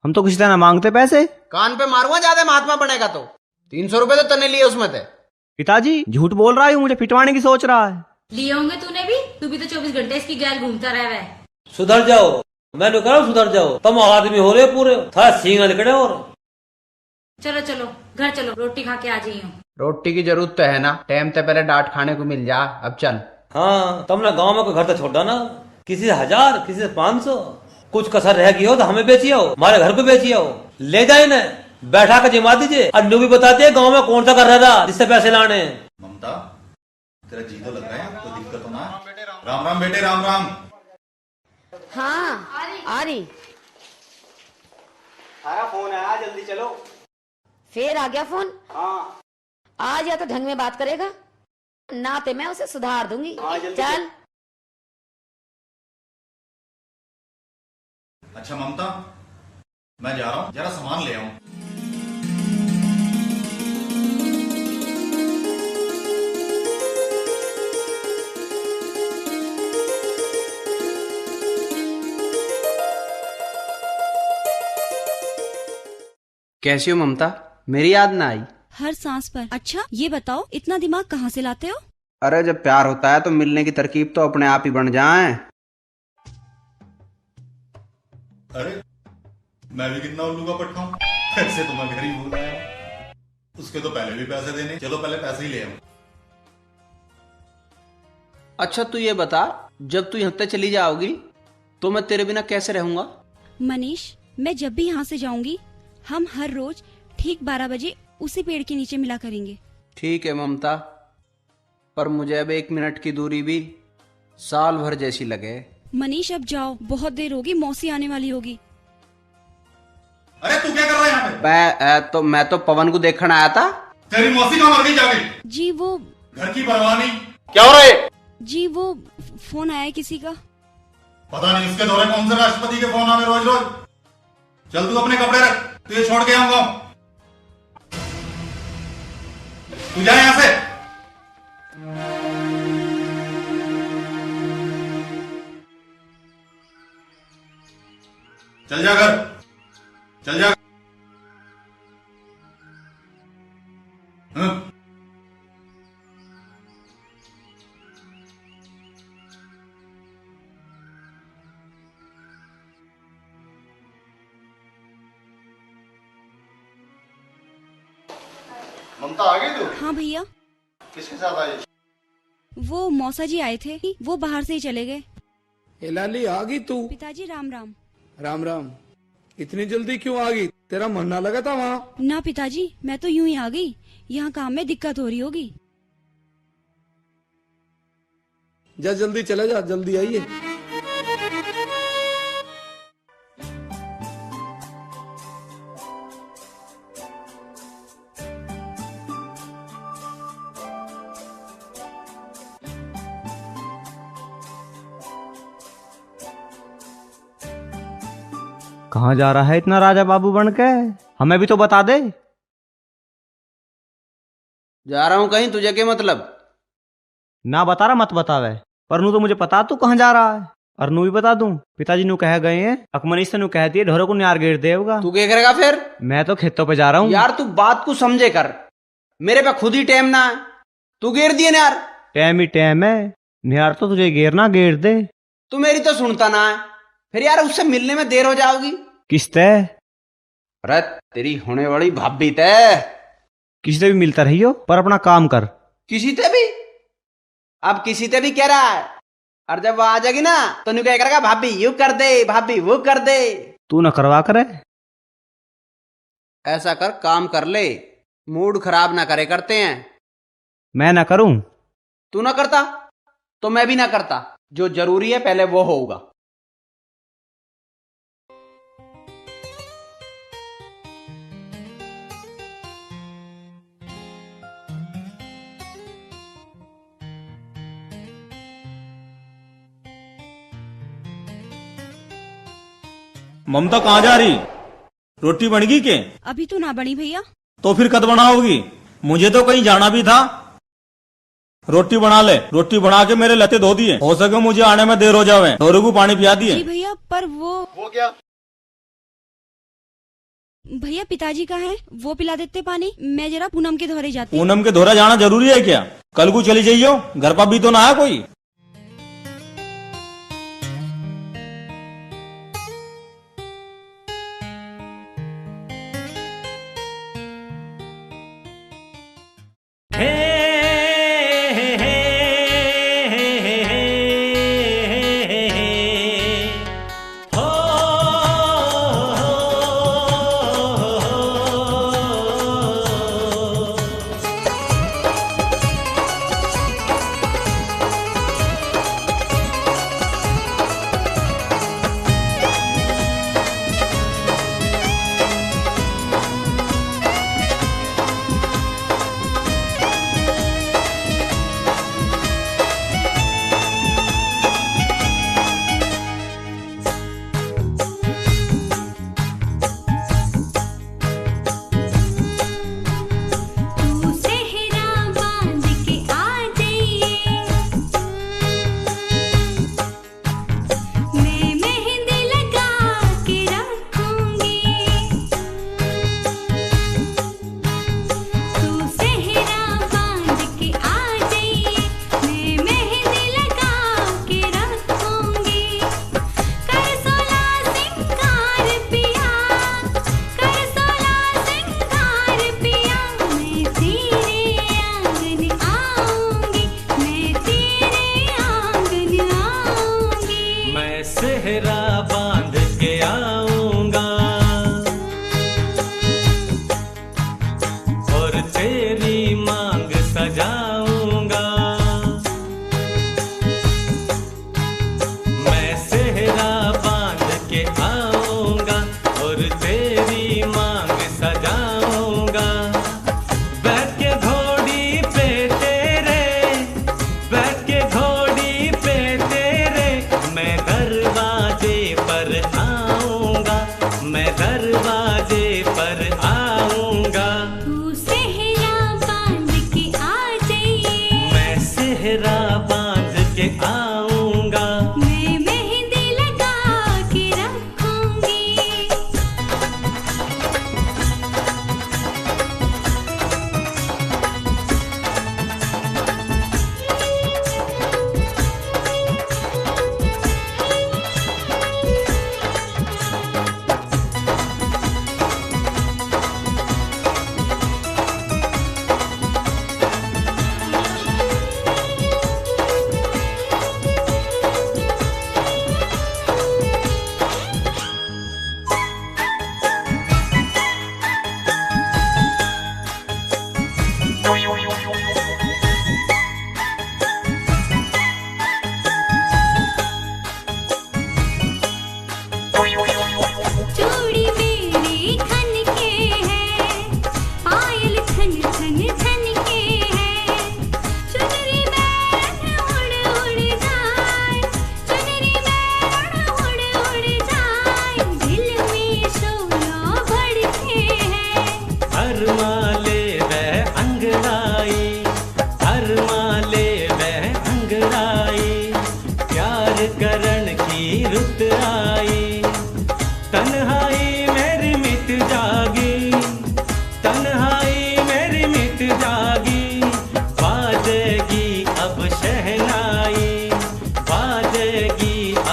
[SPEAKER 3] हम तो किसी तरह मांगते पैसे।
[SPEAKER 1] कान पे मारूंगा ज्यादा महात्मा बनेगा तो। 300 रुपए तो तने लिए उसमें थे।
[SPEAKER 3] पिताजी झूठ बोल रहा है, मुझे पिटवाने की सोच रहा है।
[SPEAKER 5] लिए होंगे तूने भी, तू भी तो 24 घंटे इसकी गैल घूमता रह है।
[SPEAKER 4] सुधर जाओ, मैं कह रहा हूँ सुधर जाओ। तुम आदमी हो रहे पूरे, था सींग लिखड़े। और
[SPEAKER 5] चलो चलो घर चलो, रोटी खा के आ जाइयो।
[SPEAKER 1] रोटी की जरूरत तो है ना, टाइम से पहले डांट खाने को मिल जा। अब चल।
[SPEAKER 4] हाँ, तुमने गाँव में कोई घर तो छोड़ा ना, किसी से 1000, किसी से 500। कुछ कसर रह गई हो तो हमें बेची आओ, हमारे घर पे बेची आओ। ले जाए ना, बैठा कर जिमा दीजिए। और न्यू भी बताते हैं गाँव में कौन सा कर रहा था जिससे पैसे लाने।
[SPEAKER 10] ममता, तेरा जी तो लग रहा है, कोई दिक्कत तो ना? राम राम बेटे, राम राम।
[SPEAKER 11] हाँ आ रही।
[SPEAKER 13] सारा फोन आया, जल्दी चलो।
[SPEAKER 11] फिर आ गया फोन?
[SPEAKER 13] हाँ।
[SPEAKER 11] आज या तो ढंग में बात करेगा, ना तो मैं उसे सुधार दूंगी।
[SPEAKER 13] हाँ, जल्दी
[SPEAKER 11] चल।
[SPEAKER 10] अच्छा ममता, मैं जा रहा हूँ, जरा सामान ले आऊं।
[SPEAKER 1] कैसी हो ममता? मेरी याद ना आई?
[SPEAKER 14] हर सांस पर। अच्छा ये बताओ, इतना दिमाग कहाँ से लाते हो?
[SPEAKER 1] अरे जब प्यार होता है तो मिलने की तरकीब तो अपने आप ही बन जाए।
[SPEAKER 10] अरे मैं भी कितना उल्लू का पट्टा हूं। ऐसे तो मैं घर ही भूल आया। उसके तो पहले भी पैसे देने, चलो पहले पैसे ही ले आऊं।
[SPEAKER 1] अच्छा तू ये बता, जब तू यहाँ से चली जाओगी तो मैं तेरे बिना कैसे रहूंगा?
[SPEAKER 14] मनीष, मैं जब भी यहाँ से जाऊंगी, हम हर रोज ठीक 12 बजे उसी पेड़ के नीचे मिला करेंगे।
[SPEAKER 1] ठीक है ममता, पर मुझे अब 1 मिनट की दूरी भी साल भर जैसी लगे।
[SPEAKER 14] मनीष अब जाओ, बहुत देर होगी, मौसी आने वाली होगी।
[SPEAKER 10] अरे तू क्या कर रहा है यहाँ पे?
[SPEAKER 1] मैं तो पवन को देखने आया था।
[SPEAKER 10] तेरी मौसी कहाँ मर गई जाके?
[SPEAKER 14] जी वो
[SPEAKER 10] घर की परवाह नहीं। क्या हो रहा है?
[SPEAKER 14] जी वो फोन आया किसी का।
[SPEAKER 10] पता नहीं उसके दौरे कौन से राष्ट्रपति के फोन आवे रोज रोज। चल तू अपने कपड़े रख, तुझे छोड़ के आऊंगा। तू जा यहां से। चल जा घर, चल जा। हाँ?
[SPEAKER 12] ममता आ गई तू?
[SPEAKER 14] हाँ भैया।
[SPEAKER 12] किसके साथ आई?
[SPEAKER 14] वो मौसा जी आए थे, वो बाहर से ही चले गए।
[SPEAKER 7] लाली आ गई तू?
[SPEAKER 14] पिताजी राम राम।
[SPEAKER 7] राम राम। इतनी जल्दी क्यों आ गई? तेरा मन ना लगा था वहाँ?
[SPEAKER 14] ना पिताजी, मैं तो यूं ही आ गई, यहाँ काम में दिक्कत हो रही होगी।
[SPEAKER 7] जा जल्दी चले जा, जल्दी आइए।
[SPEAKER 3] कहाँ जा रहा है इतना राजा बाबू बन के? हमें भी तो बता दे।
[SPEAKER 1] जा रहा हूं कहीं, तुझे क्या मतलब?
[SPEAKER 3] ना बता रहा मत बतावे, पर नू तो मुझे पता तू कहाँ जा रहा है। और नू भी बता दूं, पिताजी नू कह गए हैं अकमनी से नू कहती है ढोरों को न्यार गेर देगा।
[SPEAKER 1] तू क्या करेगा फिर?
[SPEAKER 3] मैं तो खेतों पे जा रहा हूँ।
[SPEAKER 1] यार तू बात को समझे कर, मेरे पे खुद ही टाइम ना है, तू गेर दिए यार।
[SPEAKER 3] टाइम ही टाइम है, न्यार तो तुझे गेरना गेर दे।
[SPEAKER 1] तू मेरी तो सुनता ना है, फिर यार उससे मिलने में देर हो जाओगी।
[SPEAKER 3] किस तय?
[SPEAKER 1] अरे तेरी होने वाली भाभी तय।
[SPEAKER 3] किसी से भी मिलता रही हो, पर अपना काम कर।
[SPEAKER 1] किसी ते भी? अब किसी ते भी कह रहा है, और जब वो आ जाएगी ना तो नहीं क्या करेगा, भाभी यू कर दे, भाभी वो कर दे।
[SPEAKER 3] तू न करवा करे।
[SPEAKER 1] ऐसा कर, काम कर ले, मूड खराब ना करे करते हैं।
[SPEAKER 3] मैं ना करूं?
[SPEAKER 1] तू ना करता तो मैं भी ना करता। जो जरूरी है पहले वो होगा।
[SPEAKER 4] ममता कहाँ जा रही? रोटी बन गई के?
[SPEAKER 14] अभी तो ना बनी भैया।
[SPEAKER 4] तो फिर कद बनाओगी? मुझे तो कहीं जाना भी था। रोटी बना ले, रोटी बना के मेरे लते धो दिए, हो सके मुझे आने में देर हो जावे। ढोरू को पानी पिया दिए।
[SPEAKER 14] जी भैया, पर वो
[SPEAKER 12] क्या?
[SPEAKER 14] भैया पिताजी कहाँ है? वो पिला देते पानी, मैं जरा पूनम के धोरे जाती।
[SPEAKER 4] पूनम के धोरा जाना जरूरी है क्या? कल को चली जाइयो, घर पर भी तो ना है कोई।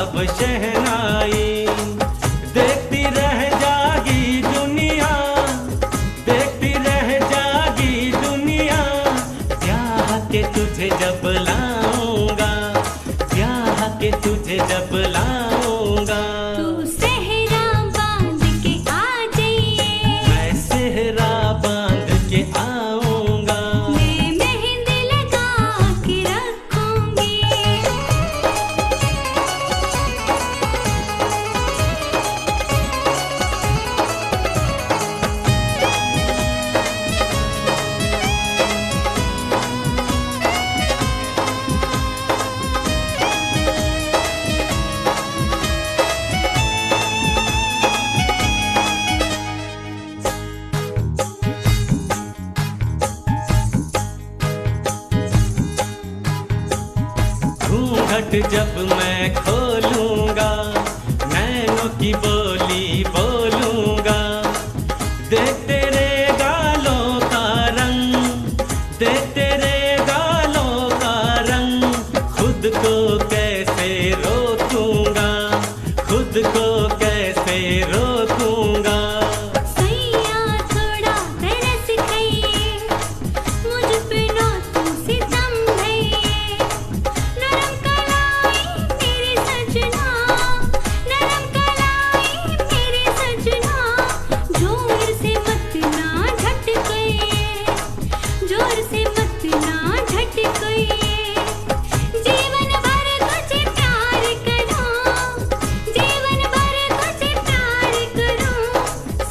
[SPEAKER 8] अब शहनाई, देखती रह जागी दुनिया, देखती रह जागी दुनिया, ब्याह के तुझे जब लाऊंगा, ब्याह के तुझे जब लाऊंगा।
[SPEAKER 9] तू सेहरा बांध के आ जाइए,
[SPEAKER 8] मैं सेहरा बांध के आऊंगा,
[SPEAKER 9] मैं मेहंदी लगा के रखूंगी।
[SPEAKER 8] घूंघट जब मैं खोलूंगा, नैनों की बोली बोलूंगा, देख तेरे गालों का रंग, देख तेरे गालों का रंग, खुद को कैसे रोकूंगा, खुद को कैसे रोकूंगा।
[SPEAKER 9] सैया थोड़ा तरस गई, मुझ पे ना तू सितम भइए, नरम कलाई मेरे सजना, नरम कलाई मेरे सजना, जोर से मत ना झटकइए, जोर से मत ना झटकइए, जीवन भर तुझे प्यार करूं, जीवन भर तुझे प्यार करूं,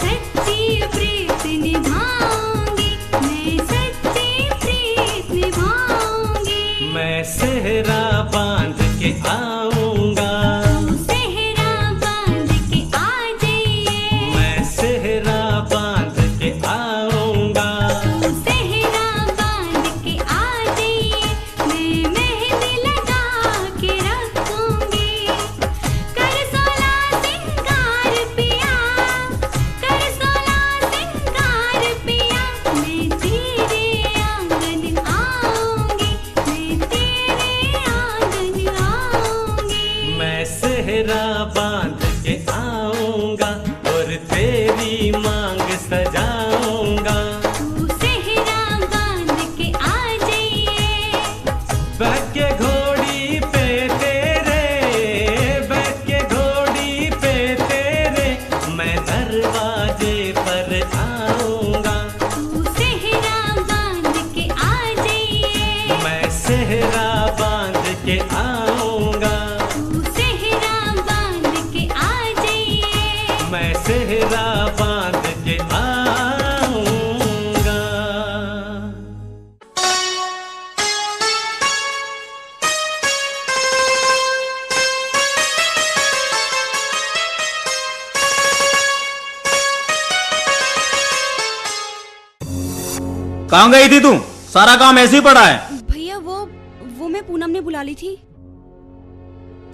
[SPEAKER 9] सच्ची प्रीत निभाऊंगी, मैं सच्ची प्रीत निभाऊंगी।
[SPEAKER 8] मैं सेहरा बांध के आऊंगा,
[SPEAKER 9] तू सेहरा बांध के आ जाइए,
[SPEAKER 8] मैं सेहरा बांध के आऊंगा,
[SPEAKER 9] तू सेहरा बांध के आ जाइए, मैं मेहंदी लगा के रखूंगी। कर सोला सिंगार पिया, कर सोला सिंगार पिया, मैं तेरे आंगन आऊंगी, मैं तेरे आंगन आऊंगी।
[SPEAKER 8] मैं सेहरा बांध के आऊंगा और तेरी मांग सजाऊंगा।
[SPEAKER 9] तू सेहरा बांध के आ जाइए,
[SPEAKER 8] बैठ के घोड़ी पे तेरे, बैठ के घोड़ी पे तेरे, मैं दरवाजे पर आऊंगा,
[SPEAKER 9] तू सेहरा बांध के आ जाइए,
[SPEAKER 8] मैं सेहरा बांध के आऊंगा,
[SPEAKER 9] तू सेहरा बांध के आ जाइए,
[SPEAKER 8] मैं सेहरा बांध के आऊंगा।
[SPEAKER 3] कहाँ गई थी तू? सारा काम ऐसे ही पड़ा है।
[SPEAKER 14] भैया वो मैं पूनम ने बुला ली थी।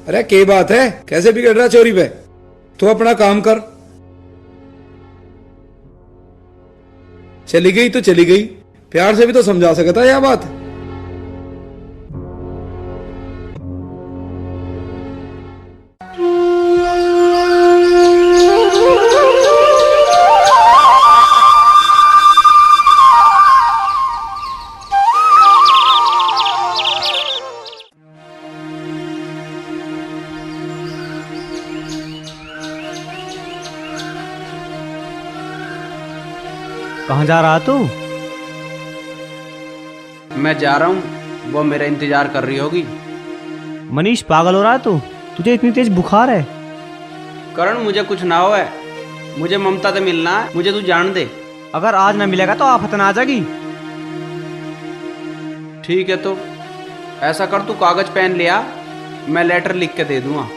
[SPEAKER 15] अरे क्या बात है, कैसे बिगड़ रहा चोरी पे? तू अपना काम कर। चली गई तो चली गई, प्यार से भी तो समझा सकता यह बात।
[SPEAKER 3] कहाँ जा रहा तू?
[SPEAKER 1] मैं जा रहा हूँ, वो मेरा इंतजार कर रही होगी।
[SPEAKER 3] मनीष पागल हो रहा है तू? तुझे इतनी तेज बुखार है?
[SPEAKER 1] करण मुझे कुछ ना हो है, मुझे ममता से मिलना है, मुझे तू जान दे।
[SPEAKER 3] अगर आज ना मिलेगा तो आफत ना आ जाएगी।
[SPEAKER 1] ठीक है तो ऐसा कर, तू कागज पेन ले आ, मैं लेटर लिख के दे दूंगा,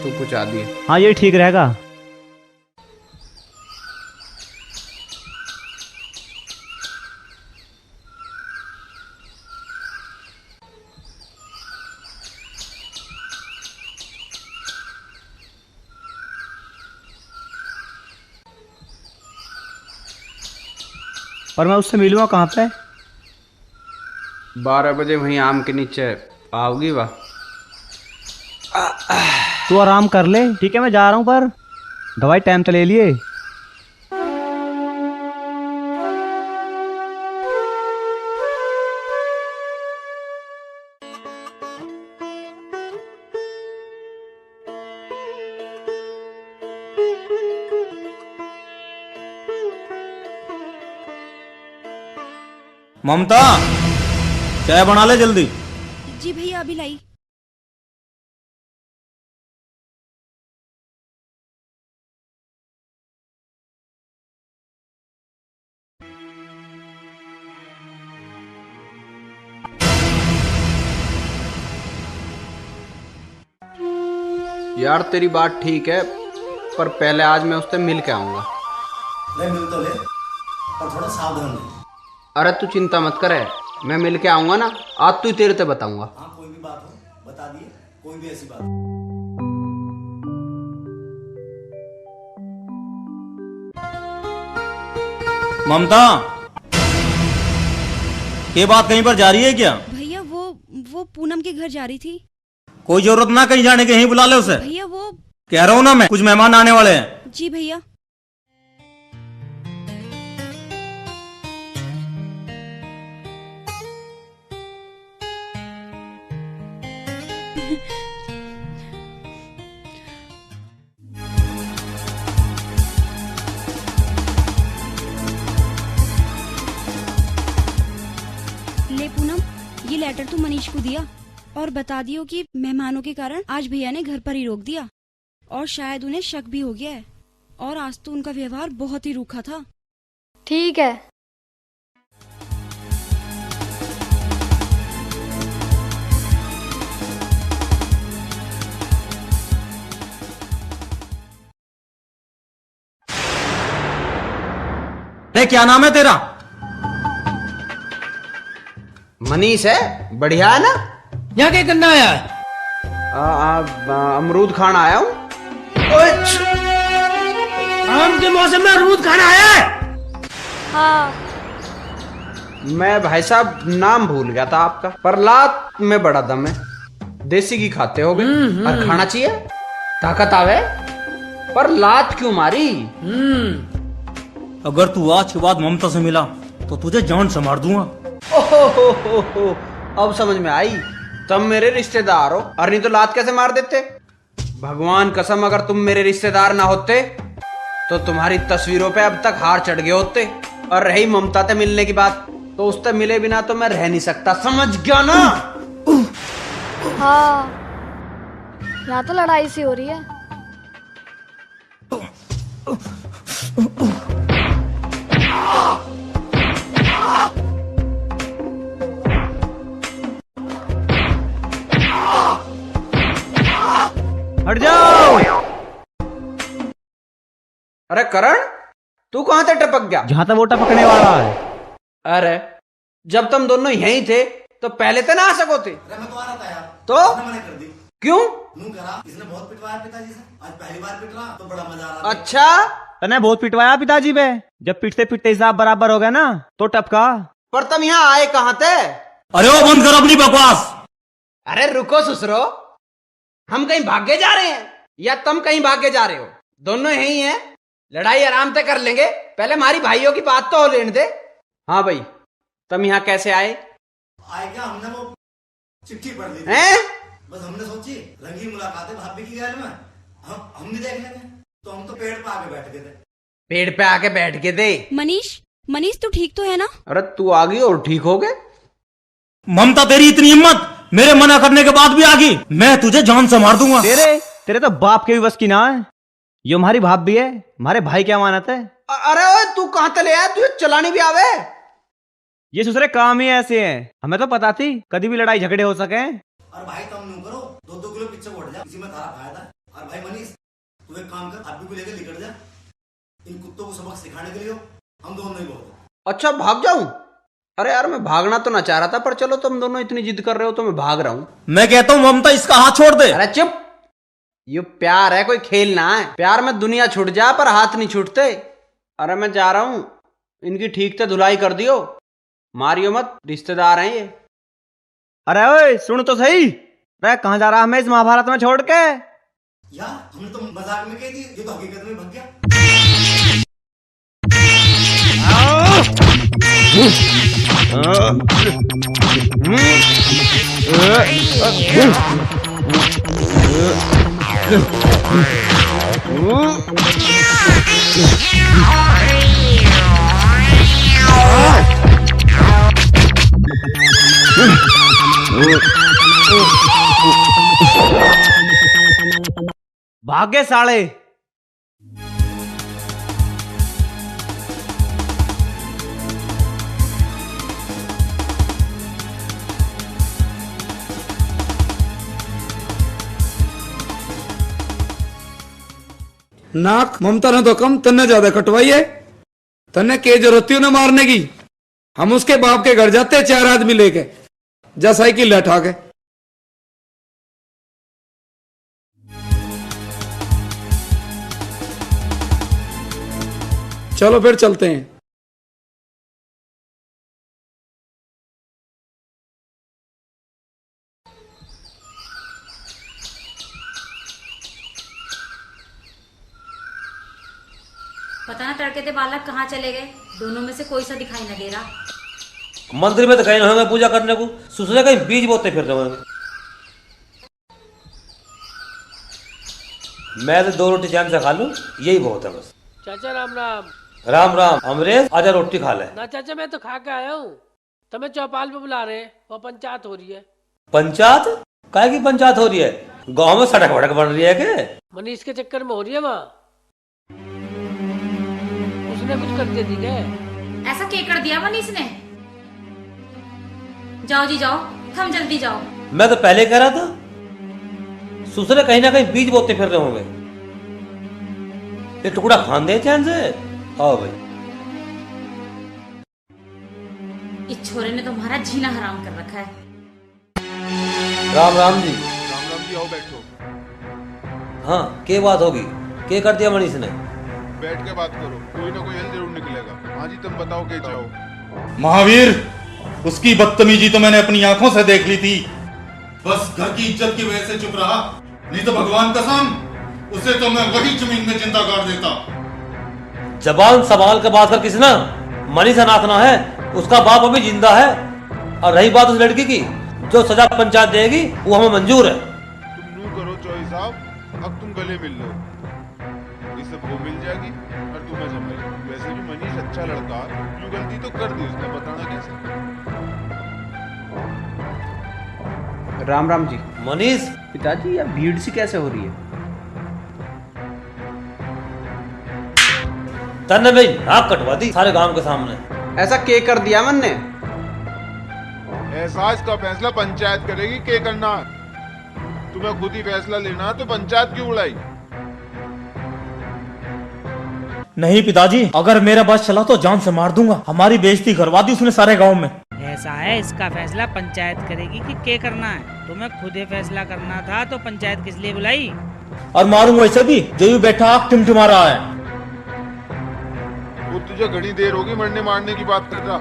[SPEAKER 1] तू पहुंचा दिए।
[SPEAKER 3] हाँ ये ठीक रहेगा। और मैं उससे मिलूंगा कहाँ पे?
[SPEAKER 1] 12 बजे वहीं आम के नीचे आओगी वाह।
[SPEAKER 3] तू आराम कर ले, ठीक है? मैं जा रहा हूँ, पर दवाई टाइम तो ले लिए।
[SPEAKER 4] ममता, चाय बना ले जल्दी।
[SPEAKER 14] जी भैया अभी लाई।
[SPEAKER 1] यार तेरी बात ठीक है, पर पहले आज मैं उससे मिल के आऊंगा।
[SPEAKER 2] ले मिल तो ले, पर थोड़ा सावधान रहे।
[SPEAKER 1] अरे तू चिंता मत करे, मैं मिल के आऊंगा ना, आज तू तेरे से बताऊंगा।
[SPEAKER 2] हाँ कोई भी बात हो बता दिए, कोई भी ऐसी बात।
[SPEAKER 4] ममता, ये बात कहीं पर जा रही है क्या?
[SPEAKER 14] भैया वो पूनम के घर जा रही थी।
[SPEAKER 4] कोई जरूरत ना कहीं जाने की, यहीं बुला ले उसे।
[SPEAKER 14] भैया वो
[SPEAKER 4] कह रहा हूँ ना मैं, कुछ मेहमान आने वाले हैं।
[SPEAKER 14] जी भैया। ले पूनम, ये लेटर तू मनीष को दिया और बता दियो कि मेहमानों के कारण आज भैया ने घर पर ही रोक दिया और शायद उन्हें शक भी हो गया है, और आज तो उनका व्यवहार बहुत ही रूखा था।
[SPEAKER 16] ठीक है।
[SPEAKER 4] क्या नाम है तेरा?
[SPEAKER 1] मनीष है, बढ़िया है ना?
[SPEAKER 7] यहाँ क्या करना आया है?
[SPEAKER 1] अमरूद खाना आया हूँ।
[SPEAKER 7] आम के मौसम में अमरूद खाना आया है?
[SPEAKER 16] हाँ।
[SPEAKER 1] मैं भाई साहब नाम भूल गया था आपका, पर लात में बड़ा दम है। देसी घी खाते हो गए और खाना चाहिए, ताकत आवे। पर लात क्यों मारी?
[SPEAKER 4] अगर तू आज के बाद ममता से मिला तो तुझे जान से मार दूंगा।
[SPEAKER 1] ओहो, अब समझ में आई, तुम मेरे रिश्तेदार हो, और नहीं तो लात कैसे मार देते? भगवान कसम, अगर तुम मेरे रिश्तेदार ना होते तो तुम्हारी तस्वीरों पे अब तक हार चढ़ गए होते। और रही ममता से मिलने की बात, तो उससे मिले बिना तो मैं रह नहीं सकता, समझ गया ना?
[SPEAKER 16] हाँ, यहाँ तो लड़ाई सी हो रही है।
[SPEAKER 3] हट जाओ।
[SPEAKER 1] अरे करण, तू कहां से टपक गया?
[SPEAKER 3] जहां तक वो टपकने वाला है।
[SPEAKER 1] अरे जब तुम दोनों यहीं थे तो पहले तो ना आ सको थे।
[SPEAKER 2] अरे मैं तो आ रहा था यार,
[SPEAKER 1] तो
[SPEAKER 2] इसने मना कर दी।
[SPEAKER 1] क्यों?
[SPEAKER 2] नू करा, इसने बहुत पिटवाया पिताजी से। आज पहली बार पिट रहा तो बड़ा मजा आ रहा।
[SPEAKER 1] अच्छा,
[SPEAKER 3] तने बहुत पिटवाया पिताजी पे। जब पिटते पिटते हिसाब बराबर हो गया ना तो टपका।
[SPEAKER 1] पर तुम यहाँ आए कहां थे?
[SPEAKER 4] अरे वो बंद कर अपनी बकवास।
[SPEAKER 1] अरे रुको ससुरो, हम कहीं भागे जा रहे हैं या तुम कहीं भागे जा रहे हो? दोनों यही हैं, लड़ाई आराम से कर लेंगे, पहले हमारी भाइयों की बात तो हो लेने दे। हाँ भाई, तुम यहाँ कैसे आए?
[SPEAKER 2] आए क्या, हमने वो चिट्ठी पढ़ ली
[SPEAKER 1] हैं?
[SPEAKER 2] बस हमने सोची रंगीन मुलाकात है भाभी की गैल में, हम भी देख लेंगे। तो हम तो पेड़ पे आके बैठ गए थे।
[SPEAKER 1] पेड़ पे आके बैठ के थे?
[SPEAKER 14] मनीष तू ठीक तो है ना?
[SPEAKER 1] अरे तू आ गई और ठीक हो गए?
[SPEAKER 4] ममता, तेरी इतनी हिम्मत, मेरे मना करने के बाद भी आ गई। मैं तुझे जान से मार दूंगा।
[SPEAKER 3] तेरे तो बाप के भी बस की ना है। ये हमारी भाप भी है, हमारे भाई की अमानत है।
[SPEAKER 1] अरे ओए, तू कहां से ले आया? तुझे चलानी भी आवे?
[SPEAKER 3] ये दूसरे काम ही ऐसे हैं, हमें तो पता थी कभी भी लड़ाई झगड़े हो सके।
[SPEAKER 2] और भाई तुम यूं करो, 2-2 किलो पीछे बढ़ जा, इसी में थारा फायदा है। और भाई मनीष, तू एक काम कर, अभी को लेकर निकल जा। इन कुत्तों को सबक सिखाने के लिए हम दोनों ही बहुत।
[SPEAKER 1] अच्छा, भाग जाऊं? अरे यार, मैं भागना तो ना चाह रहा था, पर चलो तुम दोनों इतनी जिद कर रहे हो तो मैं भाग रहा हूं।
[SPEAKER 4] मैं कहता हूं ममता, इसका हाथ छोड़ दे।
[SPEAKER 1] अरे चुप, ये प्यार है, कोई खेल ना है। प्यार में दुनिया छूट जा पर हाथ नहीं छूटते। अरे मैं जा रहा हूं, इनकी ठीक से धुलाई कर दियो, मारियो मत, रिश्तेदार हैं ये।
[SPEAKER 3] अरे ओए सुन तो सही, अरे कहां जा रहा है मैं इस महाभारत में छोड़ के?
[SPEAKER 2] यार हमने तो मजाक में कह दी, ये तो हकीकत में भग गया।
[SPEAKER 3] भागे साले।
[SPEAKER 15] नाक ममता ने तो कम तन्ने ज्यादा कटवाई है। तन्ने के जरूरत थी उन्हें मारने की। हम उसके बाप के घर जाते 4 आदमी लेके, जा साइकिल लठा के। चलो फिर चलते हैं।
[SPEAKER 5] पता ना तड़के थे बालक कहाँ चले गए, दोनों में से कोई सा दिखाई न दे रहा।
[SPEAKER 4] मंदिर में तो कहीं ना होंगे पूजा करने को, सुसरे कहीं बीज बोते फिर रहे होंगे। मैं तो 2 रोटी चैन से खा लूं, यही बहुत है बस।
[SPEAKER 7] चाचा राम राम।
[SPEAKER 4] राम राम। अमरेश आजा रोटी खा ले।
[SPEAKER 7] ना चाचा मैं तो खा के आया हूँ, तुम्हें चौपाल पे बुला रहे हैं, वो पंचायत हो रही है।
[SPEAKER 4] पंचायत? काहे की पंचायत हो रही है? गांव में सड़क वड़क बन रही है के?
[SPEAKER 7] मनीष के चक्कर में हो रही है वहाँ। उसने कुछ कर दिया थी क्या?
[SPEAKER 5] ऐसा क्या कर दिया मनीष ने? जाओ जी जाओ, हम जल्दी जाओ।
[SPEAKER 4] मैं तो पहले कह रहा था, सुसरे कहीं ना कहीं बीज बोते फिर रहे होंगे। ये टुकड़ा खान दे चैन से। आओ भाई।
[SPEAKER 5] इस छोरे ने तो हमारा जीना हराम कर रखा है।
[SPEAKER 4] राम राम जी।
[SPEAKER 10] राम राम जी, आओ बैठो।
[SPEAKER 4] हाँ, क्या बात होगी? क्या कर दिया मनीष ने?
[SPEAKER 10] बैठ के बात करो, कोई ना कोई हल जरूर निकलेगा। हाँ जी, तुम बताओ क्या चाहो।
[SPEAKER 17] महावीर, उसकी बदतमीजी तो मैंने अपनी आंखों से देख ली थी।
[SPEAKER 10] बस घर की इज्जत की वजह से चुप रहा, नहीं तो भगवान कसम उसे तो मैं वही जमीन में जिंदा गाड़ देता।
[SPEAKER 4] जबान संभाल कर बात कर। किसी ना मनीष अनाथ ना है, उसका बाप अभी जिंदा है। और रही बात उस लड़की की, जो सजा पंचायत देगी वो हमें मंजूर है।
[SPEAKER 10] तुम नू करो चौधरी साहब, अब तुम गले मिल लो, इसे वो मिल जाएगी और तुम्हें जमेगी। वैसे भी मनीष अच्छा लड़का, जो गलती तो कर दी उसने, बताना कैसे।
[SPEAKER 1] राम राम जी।
[SPEAKER 4] मनीष।
[SPEAKER 1] पिताजी, यह भीड़ सी कैसे हो रही है?
[SPEAKER 4] तन्ने भाई नाक कटवा दी सारे गांव के सामने।
[SPEAKER 1] ऐसा क्या कर दिया मन ने?
[SPEAKER 10] ऐसा इसका फैसला पंचायत करेगी, क्या करना है। तुम्हें खुद ही फैसला लेना है तो पंचायत क्यों बुलाई?
[SPEAKER 17] नहीं पिताजी, अगर मेरा बस चला तो जान से मार दूंगा। हमारी बेइज्जती करवा दी उसने सारे गांव में।
[SPEAKER 18] ऐसा है, इसका फैसला पंचायत करेगी कि क्या करना है। तुम्हें खुद ही फैसला करना था तो पंचायत किस लिए बुलाई?
[SPEAKER 17] और मारूंगा वैसे भी, जो भी बैठा आग टिमटिमा रहा है।
[SPEAKER 10] वो तुझे घड़ी देर होगी मरने मारने की बात कर रहा।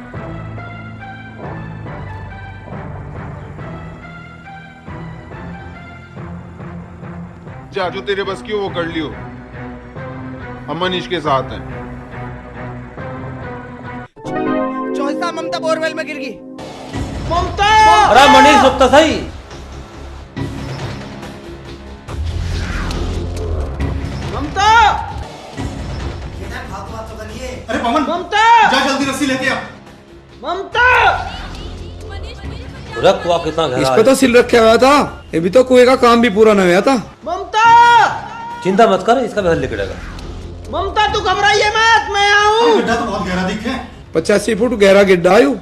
[SPEAKER 10] जा, जो तेरे बस की हो वो कर लियो, हम मनीष के साथ हैं।
[SPEAKER 13] चौसा ममता बोरवेल में गिर गई।
[SPEAKER 4] ममता! अरे मनीष रुकता सही।
[SPEAKER 13] ममता!
[SPEAKER 10] अरे पवन,
[SPEAKER 13] ममता!
[SPEAKER 10] जा जल्दी रस्सी लेके आ।
[SPEAKER 13] ममता!
[SPEAKER 4] रख हुआ कितना
[SPEAKER 15] इस
[SPEAKER 4] गहरा
[SPEAKER 15] पे तो सिल रखा हुआ था, ये भी तो कुएं का काम भी पूरा नहीं हुआ था।
[SPEAKER 13] ममता!
[SPEAKER 4] चिंता मत कर, इसका भी हल निकलेगा।
[SPEAKER 13] ममता तू घबराइए मत, मैं आऊं।
[SPEAKER 10] गड्ढा तो बहुत गहरा दिखे।
[SPEAKER 15] 85 फुट गहरा गड्ढा आयु।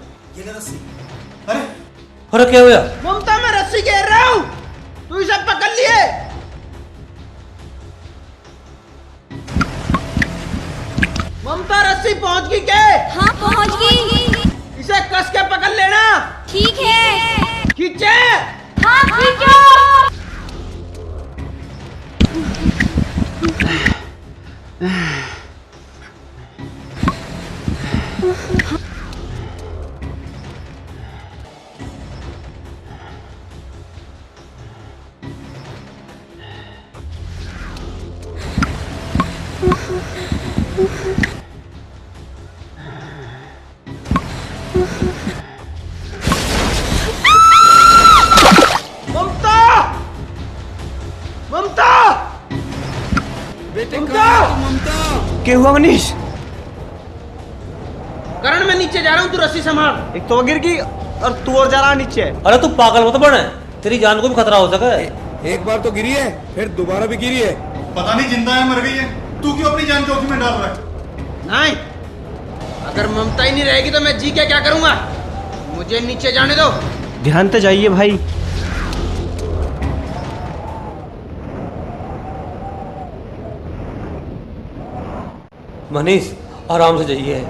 [SPEAKER 4] अरे क्या हुआ?
[SPEAKER 13] ममता मैं रस्सी घेर रहा हूँ, तू इसे पकड़ लिए। ममता रस्सी पहुंच गई क्या?
[SPEAKER 14] हाँ पहुंच गई।
[SPEAKER 13] इसे कस के पकड़ लेना।
[SPEAKER 14] ठीक है।
[SPEAKER 13] खींचे।
[SPEAKER 14] हाँ खींचो।
[SPEAKER 13] ममता, ममता,
[SPEAKER 15] बेटे
[SPEAKER 13] ममता,
[SPEAKER 3] क्या हुआ मनीष?
[SPEAKER 13] करण मैं नीचे जा रहा हूँ, तू रस्सी संभाल।
[SPEAKER 3] एक तो गिर गई और तू और जा रहा नीचे।
[SPEAKER 4] अरे तू पागल मत बने, तेरी जान को भी खतरा हो सके।
[SPEAKER 15] एक बार तो गिरी है, फिर दोबारा भी गिरी है।
[SPEAKER 10] पता नहीं जिंदा है मर गई है, तू क्यों अपनी जान जोखिम में डाल रहा है?
[SPEAKER 13] नहीं, अगर ममता ही नहीं रहेगी तो मैं जी के क्या करूंगा? मुझे नीचे जाने दो।
[SPEAKER 3] ध्यान से जाइए भाई।
[SPEAKER 4] मनीष आराम से जाइए।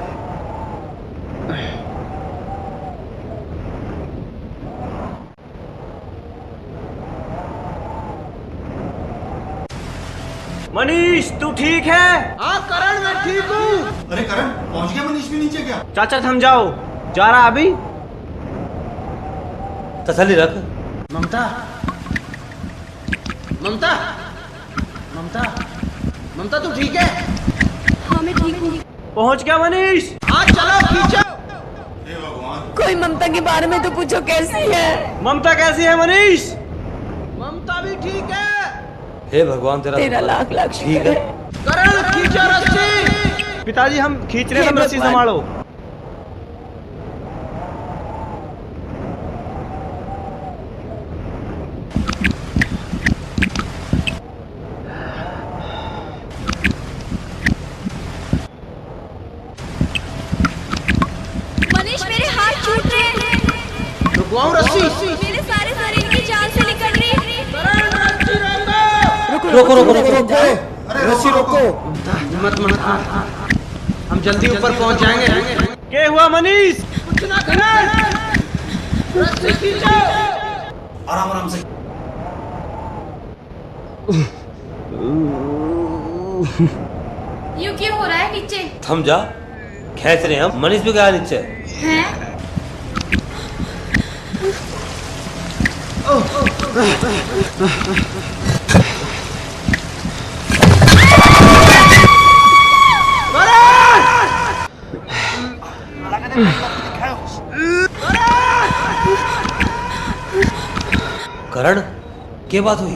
[SPEAKER 3] मनीष तू ठीक है?
[SPEAKER 13] हाँ करण मैं ठीक हूँ।
[SPEAKER 10] अरे करण पहुंच गया मनीष भी नीचे क्या?
[SPEAKER 3] चाचा थम जाओ, जा रहा अभी।
[SPEAKER 4] तसल्ली रख।
[SPEAKER 13] ममता, ममता, ममता, ममता तू ठीक है?
[SPEAKER 14] हाँ मैं ठीक हूँ।
[SPEAKER 3] पहुंच गया मनीष।
[SPEAKER 13] हाँ चलो खींचो।
[SPEAKER 11] कोई ममता के बारे में तो पूछो, कैसी है?
[SPEAKER 3] ममता कैसी है मनीष?
[SPEAKER 13] ममता भी ठीक है।
[SPEAKER 4] हे भगवान तेरा
[SPEAKER 11] लाख लाख
[SPEAKER 4] ठीक है।
[SPEAKER 13] करण खींचो रस्सी।
[SPEAKER 3] पिताजी हम खींच रहे हैं, तुम रस्सी संभालो।
[SPEAKER 14] मनीष मेरे हाथ छूट रहे हैं।
[SPEAKER 13] रुकवाऊं रस्सी?
[SPEAKER 14] मेरे सारे शरीर की जान से निकल रही है।
[SPEAKER 4] रोको रोको रोको रोको,
[SPEAKER 15] रस्सी रोको।
[SPEAKER 13] हिम्मत मत हार, हम जल्दी ऊपर पहुंच जाएंगे।
[SPEAKER 3] क्या हुआ मनीष?
[SPEAKER 13] कुछ ना करण, रस्सी खींचो।
[SPEAKER 2] आराम आराम से।
[SPEAKER 5] यूं क्यों हो रहा है नीचे?
[SPEAKER 4] थम जा, खेच रहे हैं हम। मनीष भी गया नीचे।
[SPEAKER 5] हैं?
[SPEAKER 4] करण क्या बात हुई?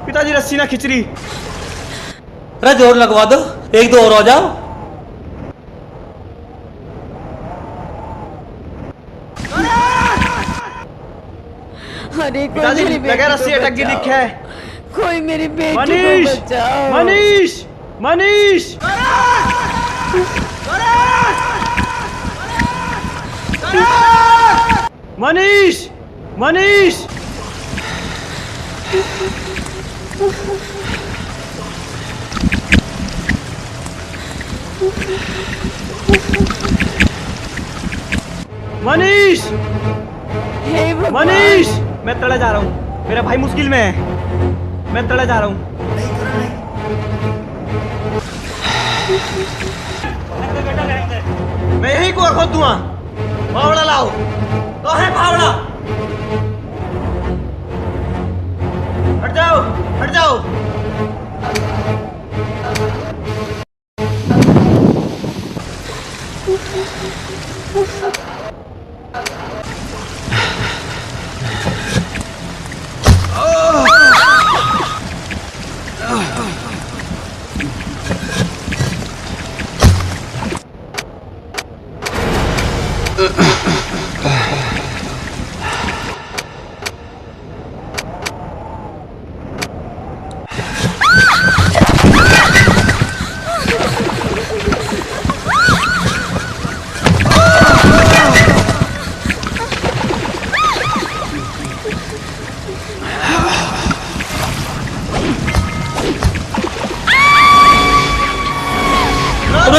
[SPEAKER 3] पिताजी रस्सी ना खिंच रही।
[SPEAKER 4] अरे जोर लगवा दो, एक दो और आ जाओ।
[SPEAKER 11] अरे
[SPEAKER 3] पिताजी लगा रस्सी अटक गई दिखे है।
[SPEAKER 11] कोई मेरी बेटी को
[SPEAKER 3] मनीष,
[SPEAKER 11] बचाओ।
[SPEAKER 3] मनीष, मनीष, मनीष, मनीष। मनीष, मनीष, मैं तड़े जा रहा हूँ। मेरा भाई मुश्किल में है, मैं तड़े जा रहा हूँ। मैं यही को खोद दूंगा। फावड़ा लाओ। तो है फावड़ा। हट जाओ, हट जाओ।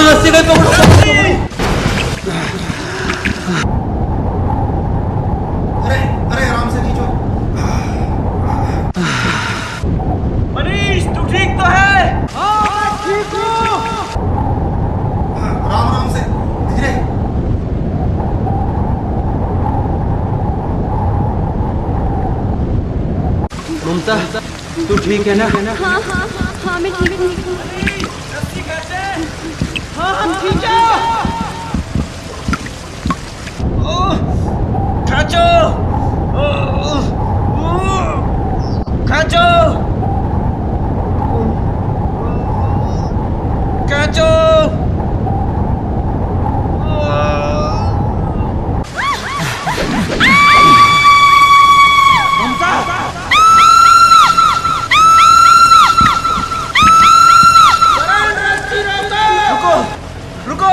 [SPEAKER 4] रस्सी गई पकड़ो।
[SPEAKER 10] अरे अरे आराम से खींचो।
[SPEAKER 3] मनीष तू ठीक तो है?
[SPEAKER 13] हाँ ठीक हूँ।
[SPEAKER 10] आराम आराम से धीरे।
[SPEAKER 13] ममता तू ठीक है ना?
[SPEAKER 14] हाँ हाँ हाँ मैं ठीक हूँ।
[SPEAKER 13] हाँ खींचो। खींचो खींचो खींचो। रुको रुको,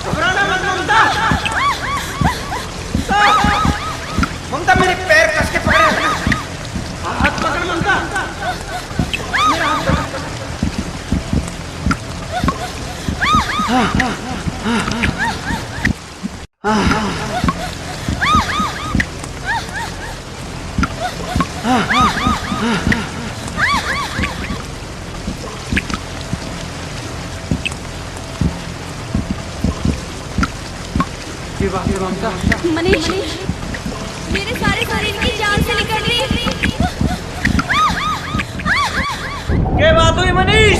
[SPEAKER 13] घबराना मत ममता। ममता मेरे पैर कस के पकड़े रखना, हाथ पकड़ ममता, मेरा हाथ पकड़। ममता
[SPEAKER 14] मनीष, मेरे सारे शरीर की जान से निकल रही।
[SPEAKER 13] क्या बात हुई मनीष?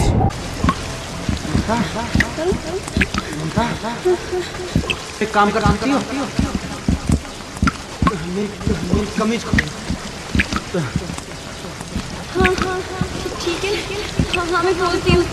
[SPEAKER 13] ममता एक काम कर सकती हो, मेरी कमीज को।
[SPEAKER 14] हाँ हाँ ठीक है, हाँ हाँ मैं बोलती हूँ।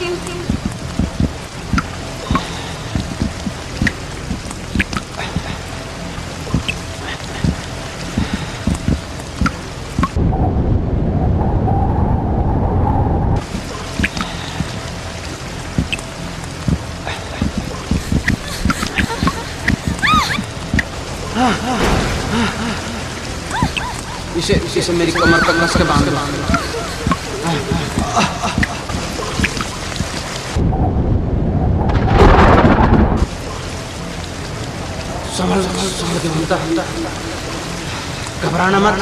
[SPEAKER 13] इसे मेरी कमर पर कस के बांध दो। संभल के ममता, घबराना मत।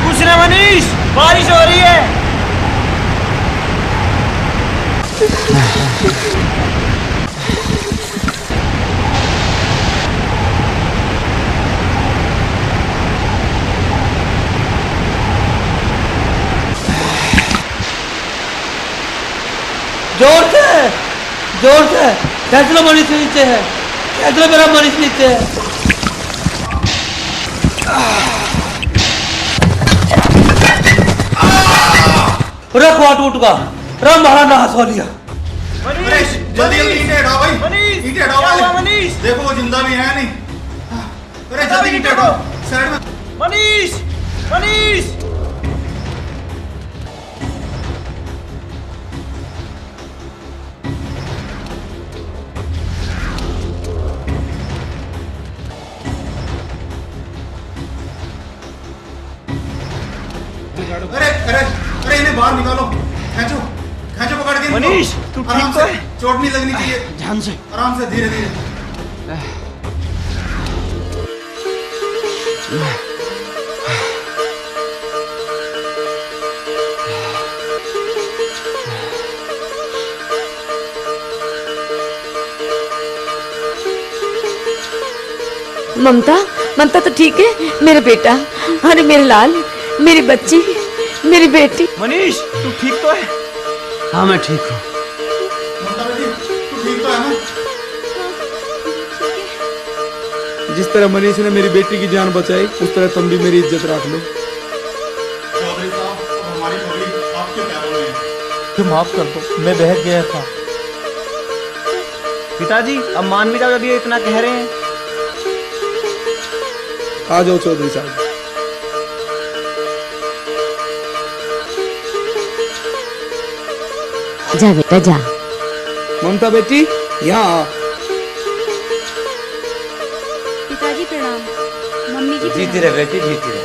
[SPEAKER 17] कुछ ना मनीष, बारिश हो रही है।
[SPEAKER 4] जोर से खेच लो मनीष नीचे है, खेच लो मेरा मनीष नीचे है। रखवा टूट का राम महाराज ने हंसवा लिया।
[SPEAKER 10] मनीष जल्दी ईंटें हटाओ भाई, ईंटें हटाओ भाई। देखो वो जिंदा भी है नहीं। अरे जल्दी ईंटें हटाओ साइड में।
[SPEAKER 17] मनीष मनीष
[SPEAKER 10] अरे इन्हें बाहर निकालो, खींचो पकड़ के।
[SPEAKER 13] मनीष तू ठीक तो है?
[SPEAKER 10] चोट नहीं लगनी चाहिए,
[SPEAKER 13] ध्यान से,
[SPEAKER 10] आराम से, धीरे धीरे।
[SPEAKER 11] ममता तो ठीक है मेरे बेटा, अरे मेरे लाल, मेरी बच्ची, मेरी बेटी।
[SPEAKER 13] मनीष तू ठीक तो है? हाँ मैं ठीक हूँ।
[SPEAKER 10] तू ठीक तो है ना?
[SPEAKER 15] जिस तरह मनीष ने मेरी बेटी की जान बचाई, उस तरह तुम भी मेरी इज्जत रख लो।
[SPEAKER 10] चौधरी साहब, हमारी पब्लिक आपके पैरों में है।
[SPEAKER 17] तुम माफ कर दो, मैं बहक गया था।
[SPEAKER 3] पिताजी अब मान भी जाओ जब ये इतना कह रहे हैं।
[SPEAKER 15] आ जाओ चौधरी साहब।
[SPEAKER 11] जा बेटा जा।
[SPEAKER 15] ममता बेटी यहाँ आ।
[SPEAKER 14] पिताजी प्रणाम, मम्मी जी
[SPEAKER 4] जीती रहे बेटी, जीती रहे।